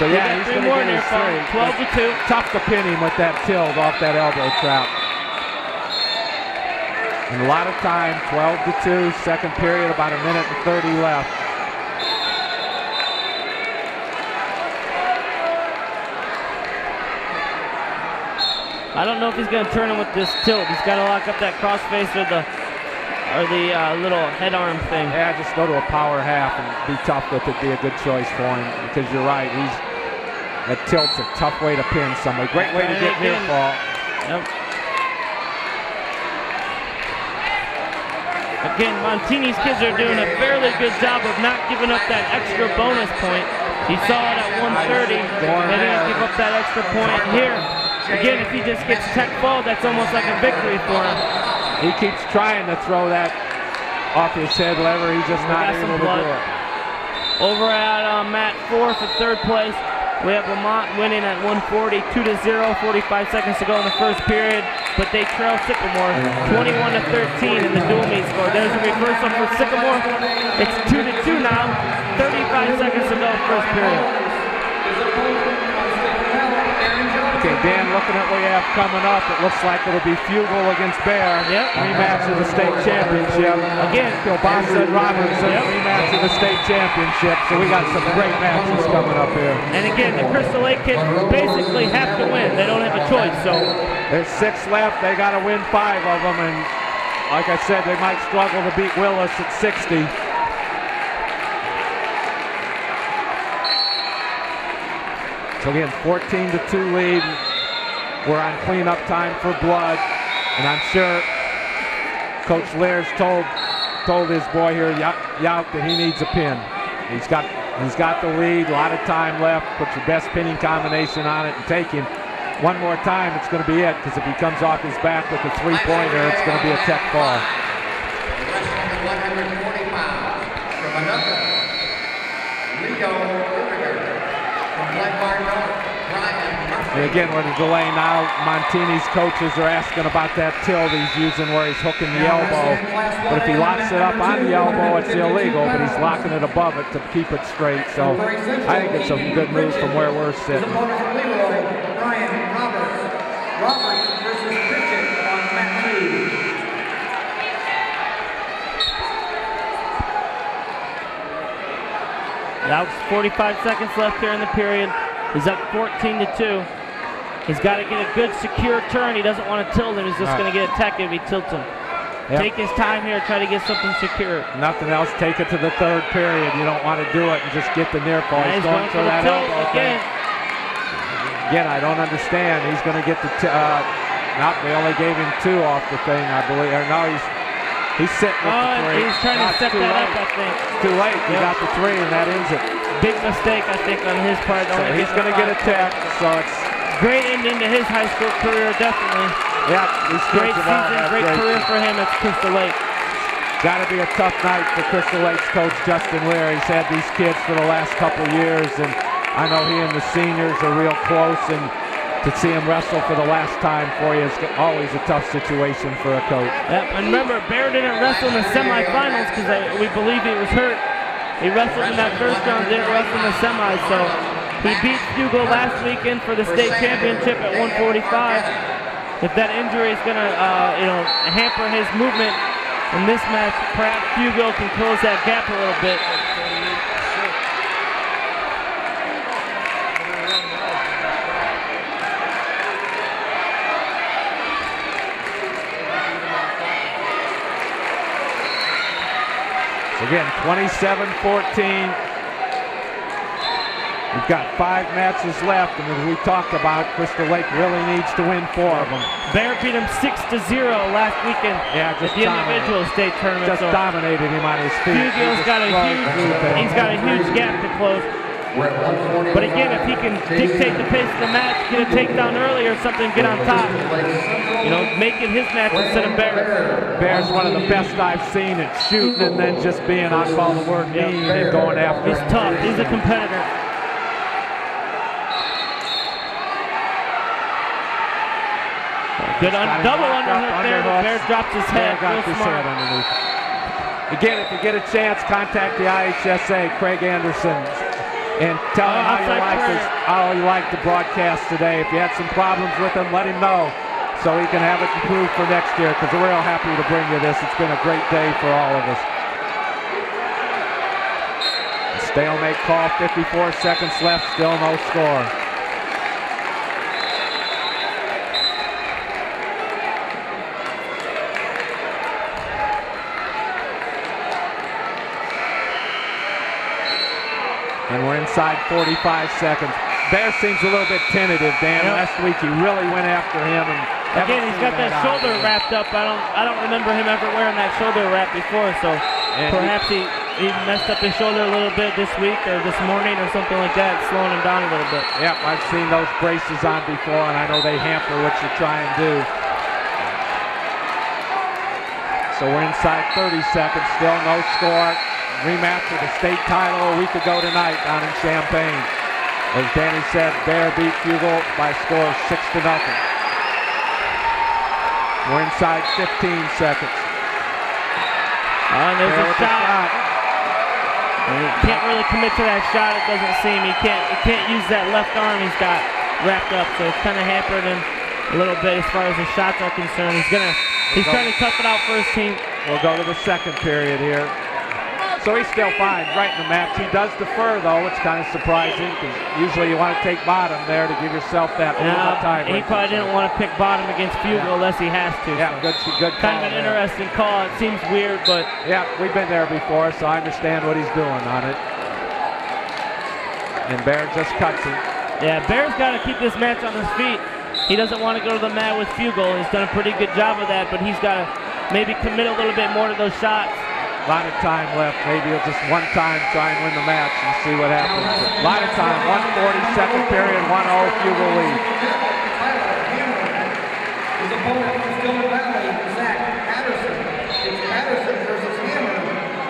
So yeah, he's going to get his 3. 12-2. Tough to pin him with that tilt off that elbow trap. And a lot of time, 12-2, second period, about 1 minute and 30 left. I don't know if he's going to turn him with this tilt. He's got to lock up that crossface or the little head arm thing. Yeah, just go to a power half and be tough with it. Be a good choice for him because you're right. That tilt's a tough way to pin somebody. Great way to get near fall. Yep. Again, Montini's kids are doing a fairly good job of not giving up that extra bonus point. He saw it at 130. They didn't give up that extra point here. Again, if he just gets tech fall, that's almost like a victory for him. He keeps trying to throw that off his head lever. He's just not able to do it. Over at mat 4 for third place, we have Lamont winning at 140, 2-0, 45 seconds to go in the first period, but they trail Sycamore 21-13 in the dual meet score. There's a reversal for Sycamore. It's 2-2 now, 35 seconds to go first period. Okay, Dan, looking at what we have coming up, it looks like it'll be Fugle against Bear. Yep. Rematch of the state championship. Again, Kilbasa and Robertson, rematch of the state championship. So we got some great matches coming up here. And again, the Crystal Lake kids basically have to win. They don't have a choice. So there's 6 left. They got to win 5 of them. And like I said, they might struggle to beat Willis at 60. So again, 14-2 lead. We're on cleanup time for blood, and I'm sure Coach Lear's told his boy here, Yaup, that he needs a pin. He's got the lead, a lot of time left. Put your best pinning combination on it and take him. One more time, it's going to be it, because if he comes off his back with a 3-pointer, it's going to be a tech ball. Wrestling at 140 pounds from Manuka, Leo from Lombard, Brian. And again, with the delay now, Montini's coaches are asking about that tilt he's using where he's hooking the elbow. But if he locks it up on the elbow, it's illegal, but he's locking it above it to keep it straight. So I think it's a good move from where we're sitting. Brian Roberts versus Pritchett on mat 2. Now 45 seconds left here in the period. He's up 14-2. He's got to get a good secure turn. He doesn't want to tilt him. He's just going to get attacked if he tilts him. Yep. Take his time here, try to get something secure. Nothing else, take it to the third period. You don't want to do it and just get the near fall. He's going for that elbow again. Again, I don't understand. He's going to get the, they only gave him 2 off the thing, I believe. Or no, he's sitting with the 3. He's trying to set that up, I think. It's too late. He got the 3, and that ends it. Big mistake, I think, on his part. So he's going to get a tech, so it's... Great ending to his high school career, definitely. Yeah, these great season, great career for him at Crystal Lake. Got to be a tough night for Crystal Lake's coach, Justin Lear. He's had these kids for the last couple years, and I know he and the seniors are real close, and to see him wrestle for the last time for you is always a tough situation for a coach. Yep, and remember, Bear didn't wrestle in the semifinals because we believe he was hurt. He wrestled in that first round, didn't wrestle in the semis, so he beat Hugo last weekend for the state championship at 145. If that injury is going to, hamper his movement in this match, perhaps Hugo can close that gap a little bit. Again, 27-14. We've got 5 matches left, and as we talked about, Crystal Lake really needs to win 4 of them. Bear beat him 6-0 last weekend at the individual state tournament. Just dominated him on his feet. Hugo's got a huge gap to close. But again, if he can dictate the pace of the match, get a takedown early or something, get on top, make it his match instead of Bear's. Bear's one of the best I've seen at shooting and then just being, I'll call the word mean, and going after him. He's tough. He's a competitor. Good double underhook there, but Bear drops his head. Got his head underneath. Again, if you get a chance, contact the IHSA, Craig Anderson, and tell him how you liked the broadcast today. If you had some problems with him, let him know so he can have it improved for next year, because we're real happy to bring you this. It's been a great day for all of us. Stalemate call, 54 seconds left, still no score. And we're inside 45 seconds. Bear seems a little bit tentative, Dan. Last week he really went after him. And again, he's got that shoulder wrapped up. I don't remember him ever wearing that shoulder wrap before, so perhaps he messed up his shoulder a little bit this week or this morning or something like that, slowing him down a little bit. Yep, I've seen those braces on before, and I know they hamper what you try and do. So we're inside 30 seconds, still no score. Rematch of the state title a week ago tonight down in Champaign. As Danny said, Bear beat Hugo by a score of 6-0. We're inside 15 seconds. And there's a shot. And he can't really commit to that shot, it doesn't seem. He can't use that left arm he's got wrapped up, so it's kind of hampered him a little bit as far as his shots are concerned. He's trying to tough it out for his team. We'll go to the second period here. So he's still fine right in the match. He does defer, though. It's kind of surprising because usually you want to take bottom there to give yourself that little time. He probably didn't want to pick bottom against Fugle unless he has to. Yeah, so. good call. Kind of an interesting call. It seems weird, but... Yeah, we've been there before, so I understand what he's doing on it. And Bear just cuts him. Yeah, Bear's got to keep this match on his feet. He doesn't want to go to the mat with Fugle. He's done a pretty good job of that, but he's got to maybe commit a little bit more to those shots. A lot of time left. Maybe he'll just one time try and win the match and see what happens. A lot of time. 1:42 period, 1-0 Fugle lead. His opponent from Stone Valley, Zach Patterson. It's Patterson versus Hammer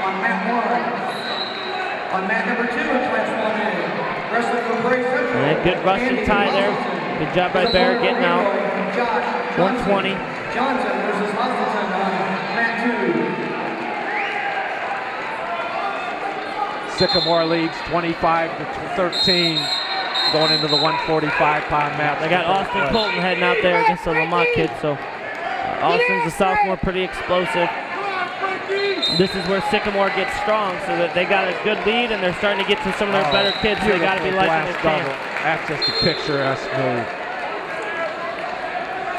on mat 1. On mat number 2 in Class 1A. Wrestling from Bray Central. And good Russian tie there. Good job by Bear getting out. 120. Johnson versus Hostelton on mat 2. Sycamore leads 25-13 going into the 145-pound match. They got Austin Colton heading out there against the Lamont kid, so Austin's a sophomore, pretty explosive. This is where Sycamore gets strong, so that they got a good lead and they're starting to get to some of their better kids, so they got to be liking their camp. That's just a picturesque move.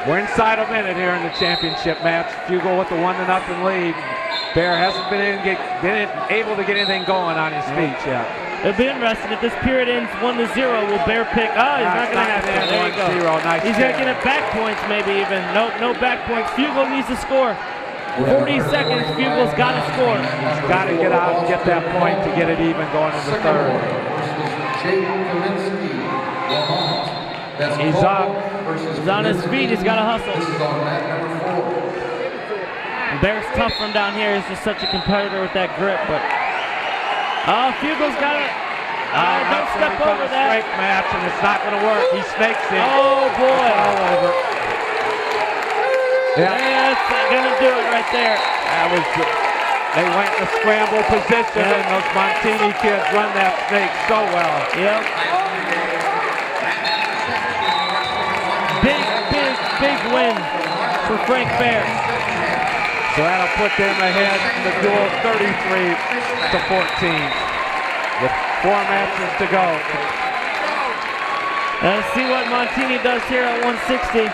We're inside a minute here in the championship match. Fugel with the 1-0 lead. Bear hasn't been able to get anything going on his feet yet. It'll be interesting if this period ends 1-0. Will Bear pick? Oh, he's not going to have to. There you go. Nice. He's going to get it back points, maybe even. Nope, no back points. Fugel needs to score. 40 seconds. Fugel's got to score. He's got to get out and get that point to get it even going in the third. He's up. He's on his feet. He's got to hustle. Bear's tough from down here. He's just such a competitor with that grip. But Fugel's got it. Don't step over that. Straight match, and it's not going to work. He snakes it. Oh boy! All over. Yeah, that's going to do it right there. That was. They went in a scramble position, and those Montini kids run that snake so well. Yep. Big win for Frank Bear. So that'll put them ahead in the duel 33-14 with 4 matches to go. Let's see what Montini does here at 160.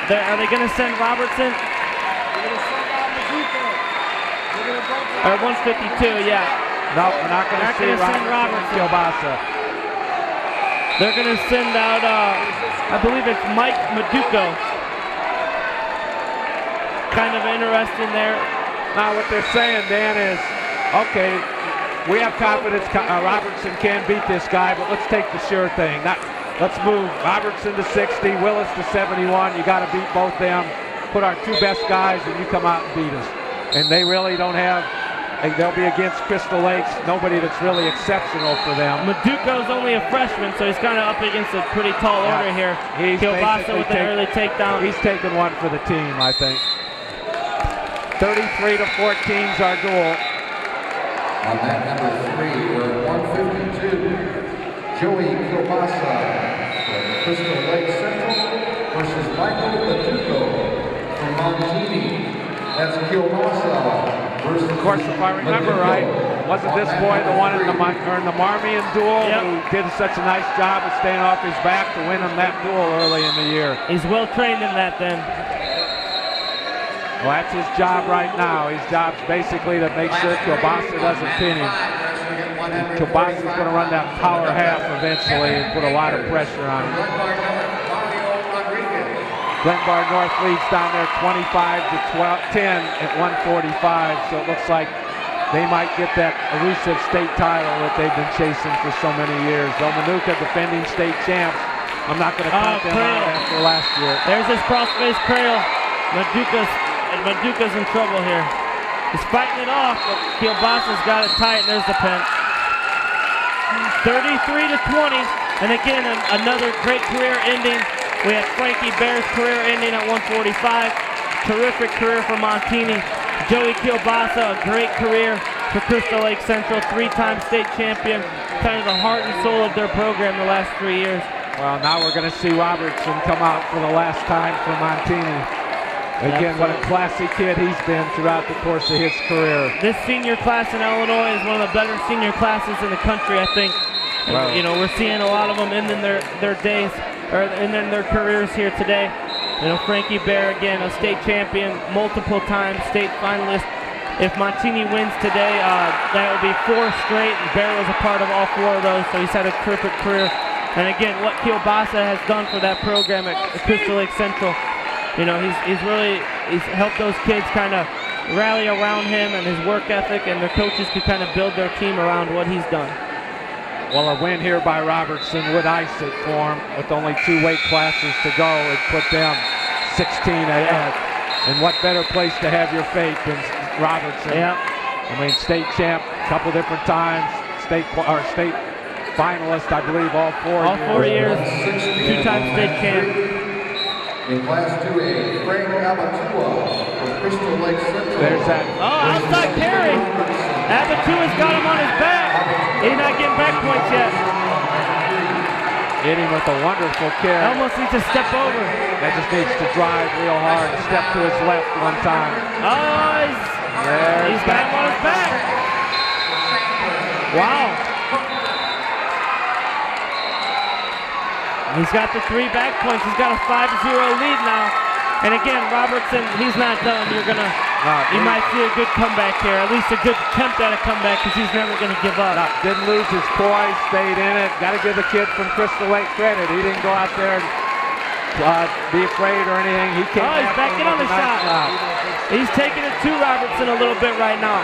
Are they going to send Robertson? Or 152, yeah. No, we're not going to see Robertson. Kielbasa. They're going to send out, I believe it's Mike Maduko. Kind of interesting there. Now what they're saying, Dan, is, okay, we have confidence Robertson can beat this guy, but let's take the sure thing. Let's move Robertson to 60, Willis to 71. You got to beat both them. Put our 2 best guys, and you come out and beat us. And they really don't have. They'll be against Crystal Lakes. Nobody that's really exceptional for them. Maduko's only a freshman, so he's kind of up against a pretty tall order here. Kielbasa with an early takedown. He's taking one for the team, I think. 33-14 is our duel. On that number 3, we're 152. Joey Kielbasa from Crystal Lake Central versus Michael Maduko from Montini. That's Kielbasa versus. Of course, if I remember right, wasn't this boy the one in the Marmion duel who did such a nice job of staying off his back to win him that duel early in the year? He's well trained in that then. Well, that's his job right now. His job's basically to make sure Kielbasa doesn't pin him. Kielbasa's going to run that power half eventually and put a lot of pressure on him. Glenbard North leads down there 25-10 at 145, so it looks like they might get that elusive state title that they've been chasing for so many years. Though Manuka defending state champs, I'm not going to count them out after last year. There's his crossface cradle. Maduka's in trouble here. He's fighting it off, but Kielbasa's got it tight, and there's the pin. 33-20, and again, another great career ending. We had Frankie Bear's career ending at 145. Terrific career for Montini. Joey Kielbasa, a great career for Crystal Lake Central, 3-time state champion. Kind of the heart and soul of their program the last 3 years. Well, now we're going to see Robertson come out for the last time for Montini. Again, what a classy kid he's been throughout the course of his career. This senior class in Illinois is one of the better senior classes in the country, I think. Wow. You know, we're seeing a lot of them ending their days, or ending their careers here today. You know, Frankie Bear, again, a state champion, multiple times state finalist. If Montini wins today, that would be 4 straight, and Bear was a part of all 4 of those, so he's had a terrific career. And again, what Kielbasa has done for that program at Crystal Lake Central, you know, he's helped those kids kind of rally around him and his work ethic, and their coaches could kind of build their team around what he's done. Well, a win here by Robertson would ice it for him. With only 2 weight classes to go, it put them 16 ahead. And what better place to have your fate than Robertson? Yeah. I mean, state champ a couple different times, state finalist, I believe, all 4 years. 2-time state champ. In Class 2A, Frank Abatua from Crystal Lake Central. There's that. Oh, outside carry. Abatua's got him on his back. He's not getting back points yet. Hit him with a wonderful kick. Almost needs to step over. That just needs to drive real hard. Step to his left one time. Oh, He's got him on his back. Wow. He's got the 3 back points. He's got a 5-0 lead now. And again, Robertson, he's not done. You might see a good comeback here, at least a good attempt at a comeback, because he's never going to give up. Didn't lose his poise, stayed in it. Got to give the kid from Crystal Lake credit. He didn't go out there and be afraid or anything. He came he's back in on the shot. He's taking it to Robertson a little bit right now.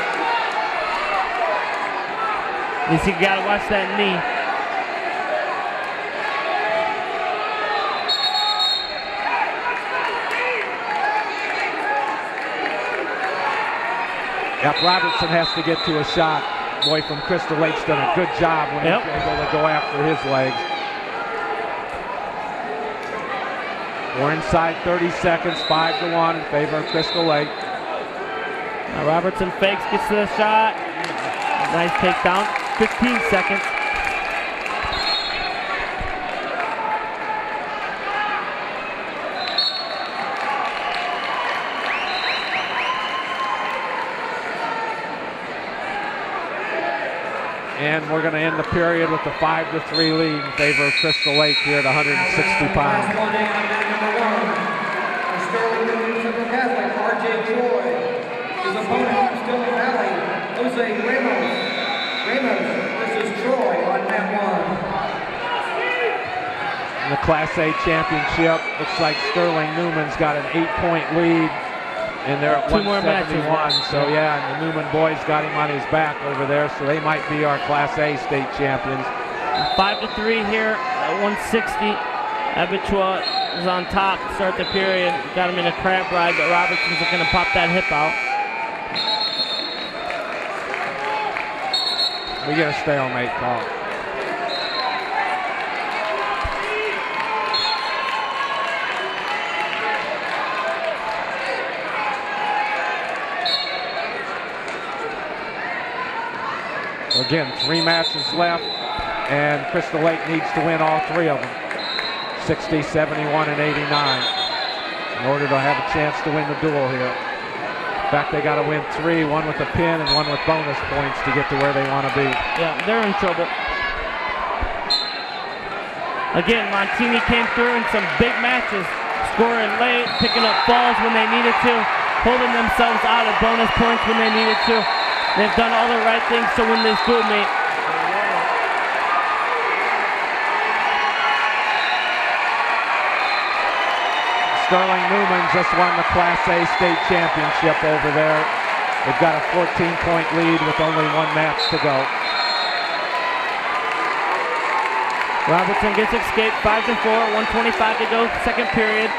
At least you got to watch that knee. Yep, Robertson has to get to a shot. Boy from Crystal Lake's done a good job when he's able to go after his legs. We're inside 30 seconds, 5-1 in favor of Crystal Lake. Now Robertson fakes, gets to the shot. Nice takedown, 15 seconds. And we're going to end the period with a 5-3 lead in favor of Crystal Lake here at 160 pounds. Sterling Central Catholic, R.J. Troy. His opponent from Sterling Valley, Jose Ramos. Ramos versus Troy on mat 1. In the Class A championship, looks like Sterling Newman's got an 8-point lead. And they're at 171, so yeah, and the Newman boys got him on his back over there, so they might be our Class A state champions. 5-3 here at 160. Abitua is on top to start the period. Got him in a crab ride, but Robertson's going to pop that hip out. We get a stalemate call. Again, 3 matches left, and Crystal Lake needs to win all 3 of them. 60, 71, and 89 in order to have a chance to win the duel here. In fact, they got to win 3, one with a pin and one with bonus points to get to where they want to be. Yeah, they're in trouble. Again, Montini came through in some big matches, scoring late, picking up balls when they needed to, holding themselves out of bonus points when they needed to. They've done all the right things to win this duel meet. Sterling Newman just won the Class A state championship over there. They've got a 14-point lead with only 1 match to go. Robertson gets escaped, 5-4, 125 to go, second period.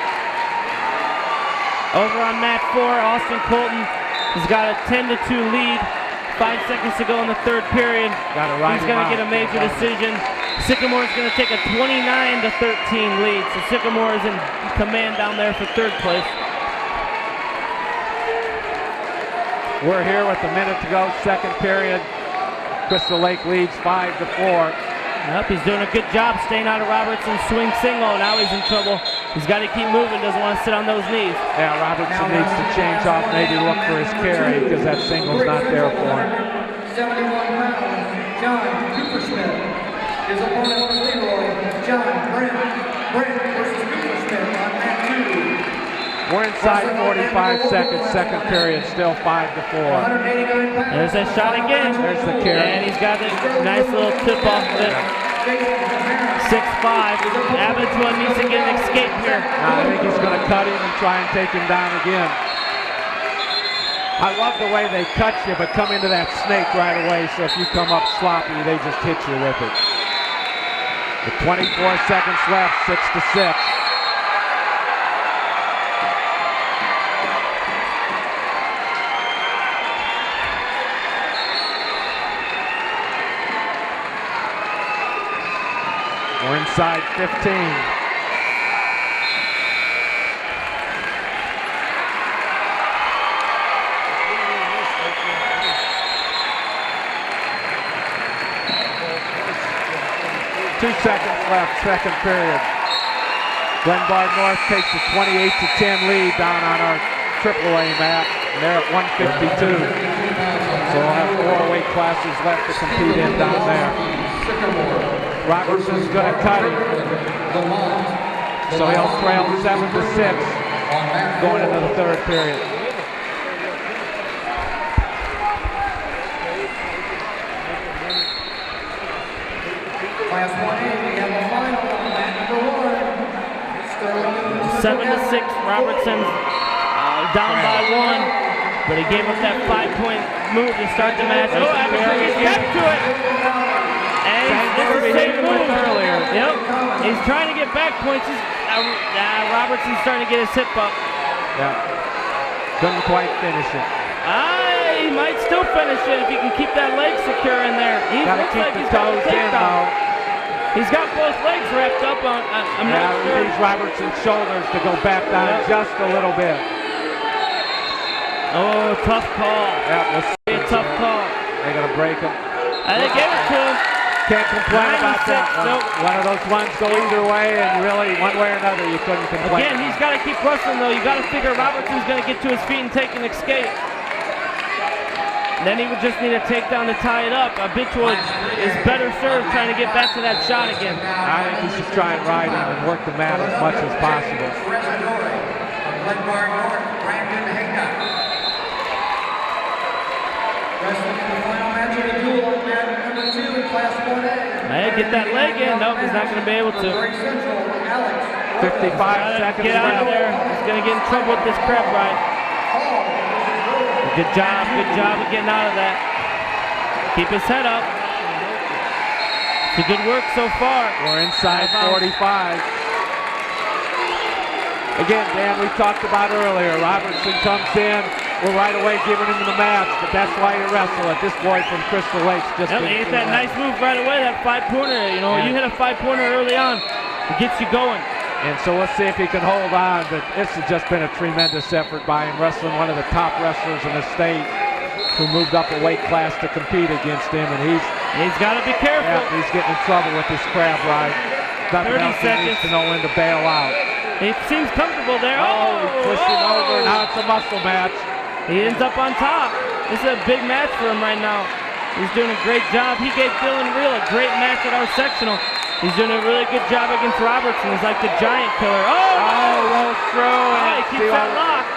Over on mat 4, Austin Colton has got a 10-2 lead. 5 seconds to go in the third period. He's going to get a major decision. Sycamore's going to take a 29-13 lead. So Sycamore is in command down there for third place. We're here with a minute to go, second period. Crystal Lake leads 5-4. Yep, he's doing a good job staying out of Robertson's swing single. Now he's in trouble. He's got to keep moving, doesn't want to sit on those knees. Yeah, Robertson needs to change off, maybe look for his carry, because that single's not there for him. 71 pounds, John Coopersmith. His opponent was Leroy, John Brent versus Coopersmith on mat 2. We're inside 45 seconds, second period, still 5-4. There's that shot again. There's the carry. And he's got a nice little tip off of it. 6-5. Abitua needs to get an escape here. I think he's going to cut him and try and take him down again. I love the way they cut you, but come into that snake right away, so if you come up sloppy, they just hit you with it. With 24 seconds left, 6-6. We're inside 15. Two seconds left, second period. Lombard North takes a 28-10 lead down on our AAA mat. and they're at 152. So we'll have 4 weight classes left to compete in down there. Robertson's going to cut him. So he'll trail 7-6 going into the third period. Class 1A, we have a final on mat number 1. 7-6, Robertson's down by 1, but he gave up that 5-point move to start the match. Oh, Abercrombie gets back to it. And this is the same move earlier. Yep, he's trying to get back points. Robertson's starting to get his hip up. Yeah, couldn't quite finish it. He might still finish it if he can keep that leg secure in there. He Gotta looks keep like the he's got toes the in takedown. though. He's got both legs wrapped up on, I'm not sure. These Robertson's shoulders to go back down just a little bit. Oh, tough call. Yeah, let's see. A tough call. They're going to break him. And they gave it to him. Can't complain about that one. Nope. One of those ones go either way, and really, one way or another, you couldn't complain. Again, he's got to keep wrestling, though. You got to figure Robertson's going to get to his feet and take an escape. Then he would just need a takedown to tie it up. Habitual is better served trying to get back to that shot again. I think he should try and ride him and work the mat as much as possible. Lombard North, Brandon Haydock. Wrestling in the final match of the duel on mat number 2 in Class 1A. Hey, get that leg in. Nope, he's not going to be able to. 55 seconds Get out of left. there. He's going to get in trouble with this crab ride. Good job of getting out of that. Keep his head up. It's a good work so far. We're inside 45. Again, Dan, we talked about earlier, Robertson comes in, we're right away giving him the match, but that's why you wrestle it. This boy from Crystal Lakes just Yep, he hit that nice move right away, that 5-pointer. You know, you hit a 5-pointer early on, it gets you going. And so let's see if he can hold on, but this has just been a tremendous effort by him, wrestling one of the top wrestlers in the state who moved up a weight class to compete against him, and he's got to be careful. Yeah, he's getting in trouble with this crab ride. 30 He seconds. needs to know when to bail out. He seems comfortable there. He pushed him over, now it's a muscle match. He ends up on top. This is a big match for him right now. He's doing a great job. He gave Dylan Reel a great match at our sectional. He's doing a really good job against Robertson. He's like the giant killer. Rolls through. He keeps that lock.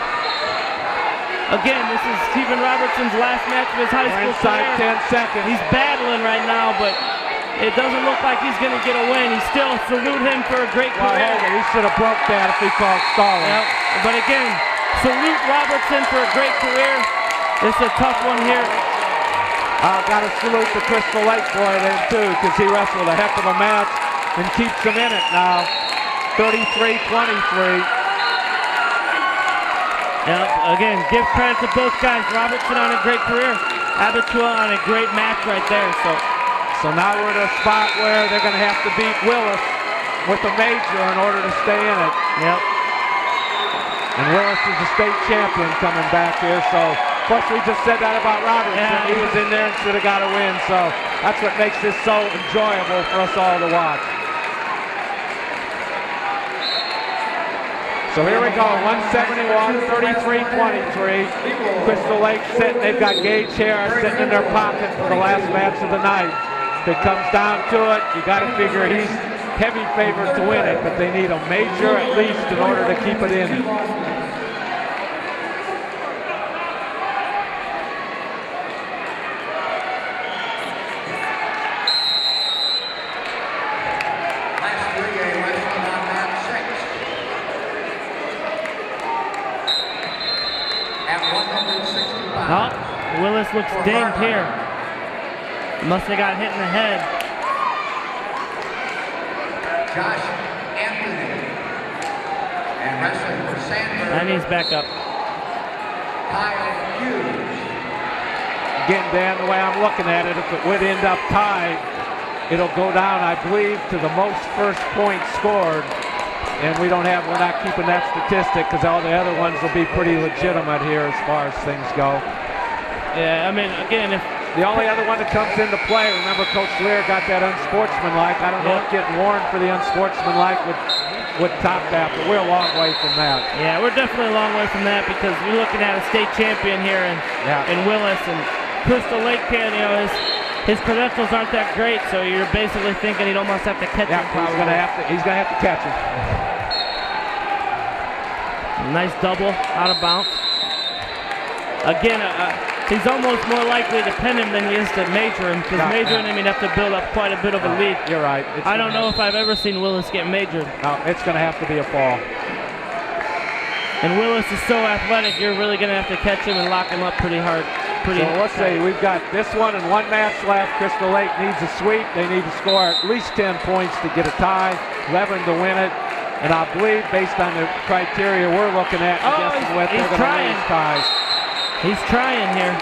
Again, this is Stephen Robertson's last match of his high school inside career. 10 seconds. He's battling right now, but it doesn't look like he's going to get a win. He still salute him for a great career. He should have broke that if he called stalling. Yep. But again, salute Robertson for a great career. This is a tough one here. Got to salute the Crystal Lake boy then too, because he wrestled a heck of a match and keeps him in it now. 33-23. Yep. Again, give credit to both guys. Robertson on a great career. Abitua on a great match right there. So now we're at a spot where they're going to have to beat Willis with a major in order to stay in it. Yep. And Willis is the state champion coming back here, so plus we just said that about Robertson. Yeah. He was in there and should have got a win, so that's what makes this so enjoyable for us all to watch. So here we go, 171, 33-23. Crystal Lake sitting, they've got Gage Harris sitting in their pocket for the last match of the night. If it comes down to it, you got to figure he's heavy favorite to win it, but they need a major at least in order to keep it in. Oh, Willis looks dinged here. Must have got hit in the head. Josh Anthony. And wrestling for Sandberg. And he's back up. Kyle Hughes. Again, Dan, the way I'm looking at it, if it would end up tied, it'll go down, I believe, to the most first points scored. And we're not keeping that statistic because all the other ones will be pretty legitimate here as far as things go. Yeah, I mean, again, if the only other one that comes into play, remember Coach Lear got that unsportsmanlike. I don't know if getting warned for the unsportsmanlike would would top that, but we're a long way from that. Yeah, we're definitely a long way from that because you're looking at a state champion here in Willis, and Crystal Lake kid, you know, his credentials aren't that great, so you're basically thinking he'd almost have to catch him. He's gonna have to catch him. Nice double out of bounds. Again, he's almost more likely to pin him than he is to major him, because majoring him, he'd have to build up quite a bit of a lead. You're right. I don't know if I've ever seen Willis get majored. No, it's going to have to be a fall. And Willis is so athletic, you're really going to have to catch him and lock him up pretty hard. So let's see, we've got this one and one match left. Crystal Lake needs a sweep. They need to score at least 10 points to get a tie, 11 to win it. And I believe, based on the criteria we're looking at and guessing with, they're going to lose ties. He's trying here.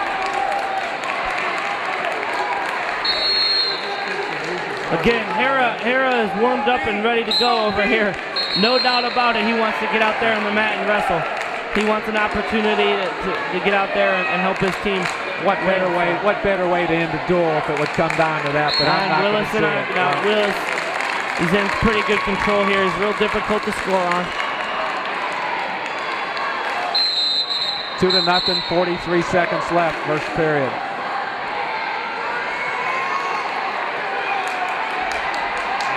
Again, Hera is warmed up and ready to go over here. No doubt about it, he wants to get out there on the mat and wrestle. He wants an opportunity to get out there and help his team. What better way to end a duel if it would come down to that? But I'm not Willis going to see it. Willis, he's in pretty good control here. He's real difficult to score on. 2-0, 43 seconds left, first period.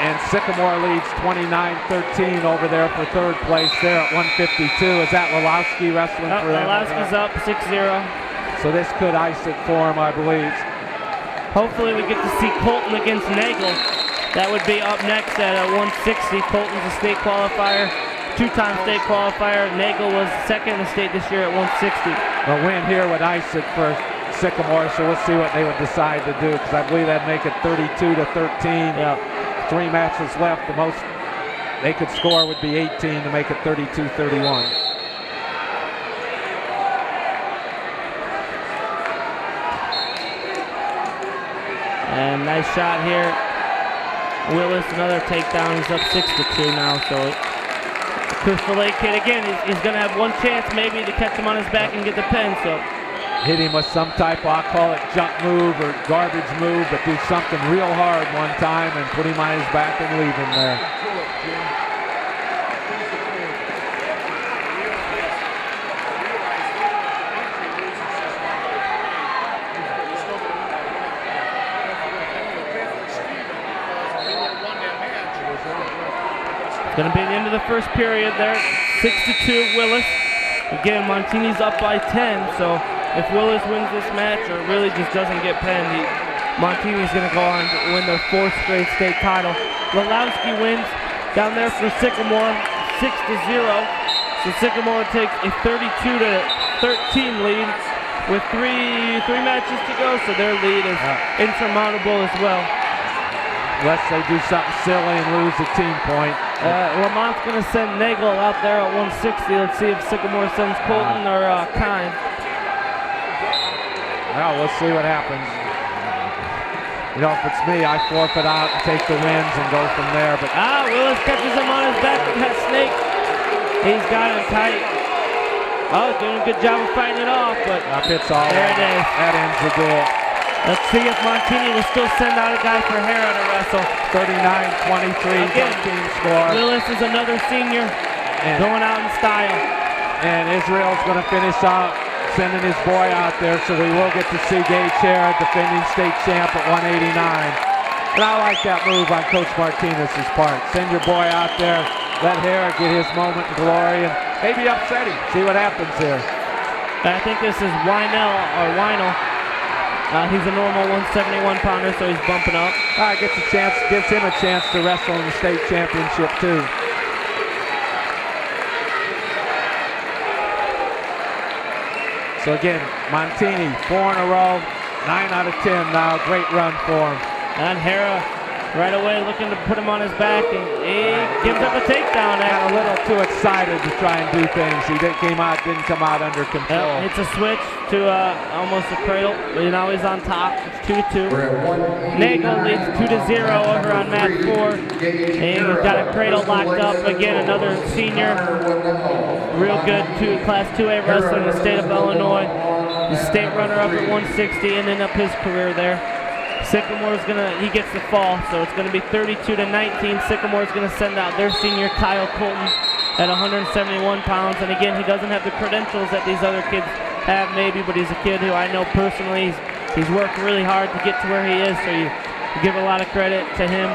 And Sycamore leads 29-13 over there for third place there at 152. Is that Lulowski wrestling for them? Lulowski's up 6-0. So this could ice it for him, I believe. Hopefully we get to see Colton against Nagel. That would be up next at 160. Colton's a state qualifier. Two-time state qualifier. Nagel was second in the state this year at 160. A win here would ice it for Sycamore, so we'll see what they would decide to do, because I believe that'd make it 32-13. Yep. 3 matches left. The most they could score would be 18 to make it 32-31. And nice shot here. Willis, another takedown. He's up 6-2 now, so Crystal Lake kid, again, he's going to have one chance maybe to catch him on his back and get the pin. So hit him with some type of, I'll call it junk move or garbage move, but do something real hard one time and put him on his back and leave him there. It's going to be the end of the first period there. 6-2 Willis. Again, Montini's up by 10, so if Willis wins this match or really just doesn't get pinned, Montini's going to go on to win their 4th straight state title. Lulowski wins down there for Sycamore, 6-0. So Sycamore takes a 32-13 lead with three matches to go, so their lead is insurmountable as well. Unless they do something silly and lose a team point. Lamont's going to send Nagel out there at 160. Let's see if Sycamore sends Colton or Kine. Well, we'll see what happens. You know, if it's me, I forfeit out and take the wins and go from there. But Willis catches him on his back with that snake. He's got him tight. Oh, doing a good job of fighting it off, but it's all there it is. That ends the duel. Let's see if Montini will still send out a guy for Hera to wrestle. 39-23 team score. Willis is another senior going out in style. And Israel's going to finish out sending his boy out there, so we will get to see Gage Hera, defending state champ at 189. And I like that move on Coach Martinez's part. Send your boy out there, let Hera get his moment in glory, and maybe upset him. See what happens here. I think this is Weinel. He's a normal 171 pounder, so he's bumping up. Gives him a chance to wrestle in the state championship too. So again, Montini, 4 in a row, 9 out of 10 now. Great run for him. And Hera right away looking to put him on his back, and he gives up a takedown. Got a little too excited to try and do things. He didn't come out under control. It's a switch to almost a cradle. Now he's on top. It's 2-2. Nagel leads 2-0 over on mat 4. And he's got a cradle locked up. Again, another senior. Real good Class 2A wrestler in the state of Illinois. The state runner-up at 160, ending up his career there. Sycamore's he gets the fall, so it's gonna be 32-19. Sycamore's gonna send out their senior Kyle Colton at 171 pounds. And again, he doesn't have the credentials that these other kids have maybe, but he's a kid who I know personally. He's worked really hard to get to where he is, so you give a lot of credit to him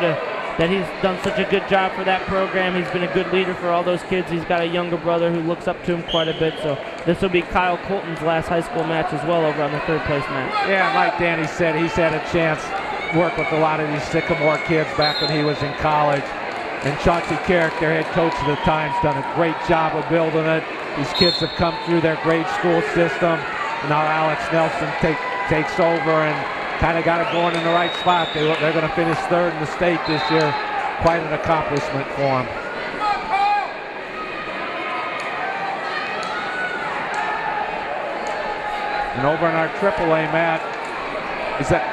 that he's done such a good job for that program. He's been a good leader for all those kids. He's got a younger brother who looks up to him quite a bit, so this will be Kyle Colton's last high school match as well over on the third place match. Yeah, like Danny said, he's had a chance to work with a lot of these Sycamore kids back when he was in college. And Chauncey Carrick, their head coach at the time, has done a great job of building it. These kids have come through their grade school system. And now Alex Nelson takes over and kind of got it going in the right spot. They're going to finish third in the state this year. Quite an accomplishment for them. And over in our AAA mat, is that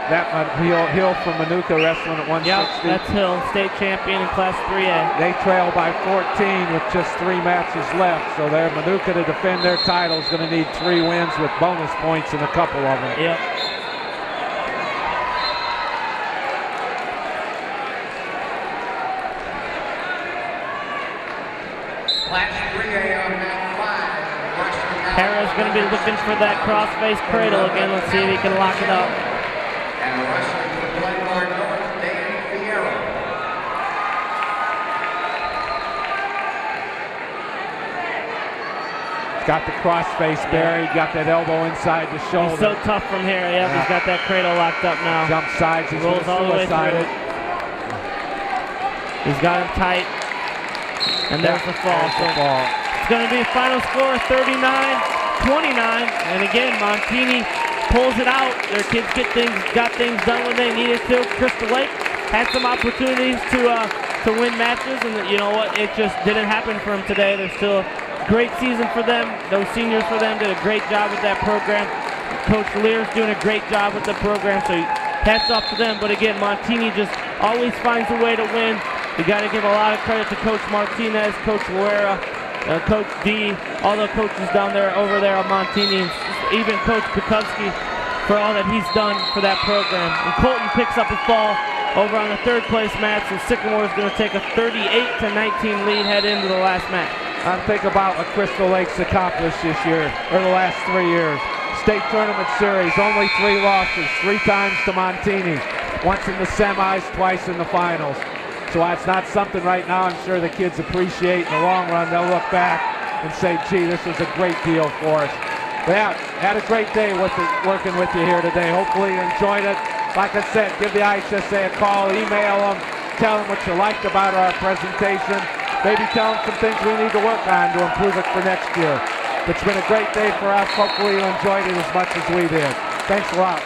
Hill from Manuka wrestling at 160? Yep, that's Hill, state champion in Class 3A. They trail by 14 with just 3 matches left. So their Manuka to defend their title is going to need 3 wins with bonus points in a couple of them. Yep. Class 3A on mat 5. Hara's going to be looking for that cross-face cradle again. Let's see if he can lock it up. And wrestling from Lombard North, Dan Fierro. Got the crossface buried, got that elbow inside the shoulder. He's so tough from here. Yep, he's got that cradle locked up now. Jump sides, he's rolls all the way through. He's got him tight. And there's the fall. It's going to be a final score of 39-29. And again, Montini pulls it out. Their kids got things done when they needed to. Crystal Lake had some opportunities to win matches, and you know what? It just didn't happen for them today. There's still a great season for them. Those seniors for them did a great job with that program. Coach Lear's doing a great job with the program, so hats off to them. But again, Montini just always finds a way to win. You got to give a lot of credit to Coach Martinez, Coach Loera, Coach D, all the coaches down there over there on Montini, even Coach Bukowski for all that he's done for that program. And Colton picks up a fall over on the third place match, so Sycamore is going to take a 38-19 lead head into the last match. Think about what Crystal Lake's accomplished this year, or the last 3 years. State tournament series, only 3 losses, 3 times to Montini, once in the semis, twice in the finals. So it's not something right now I'm sure the kids appreciate. In the long run, they'll look back and say, gee, this was a great deal for us. But yeah, had a great day working with you here today. Hopefully you enjoyed it. Like I said, give the IHSA a call, email them, tell them what you liked about our presentation. Maybe tell them some things we need to work on to improve it for next year. It's been a great day for us. Hopefully you enjoyed it as much as we did. Thanks a lot.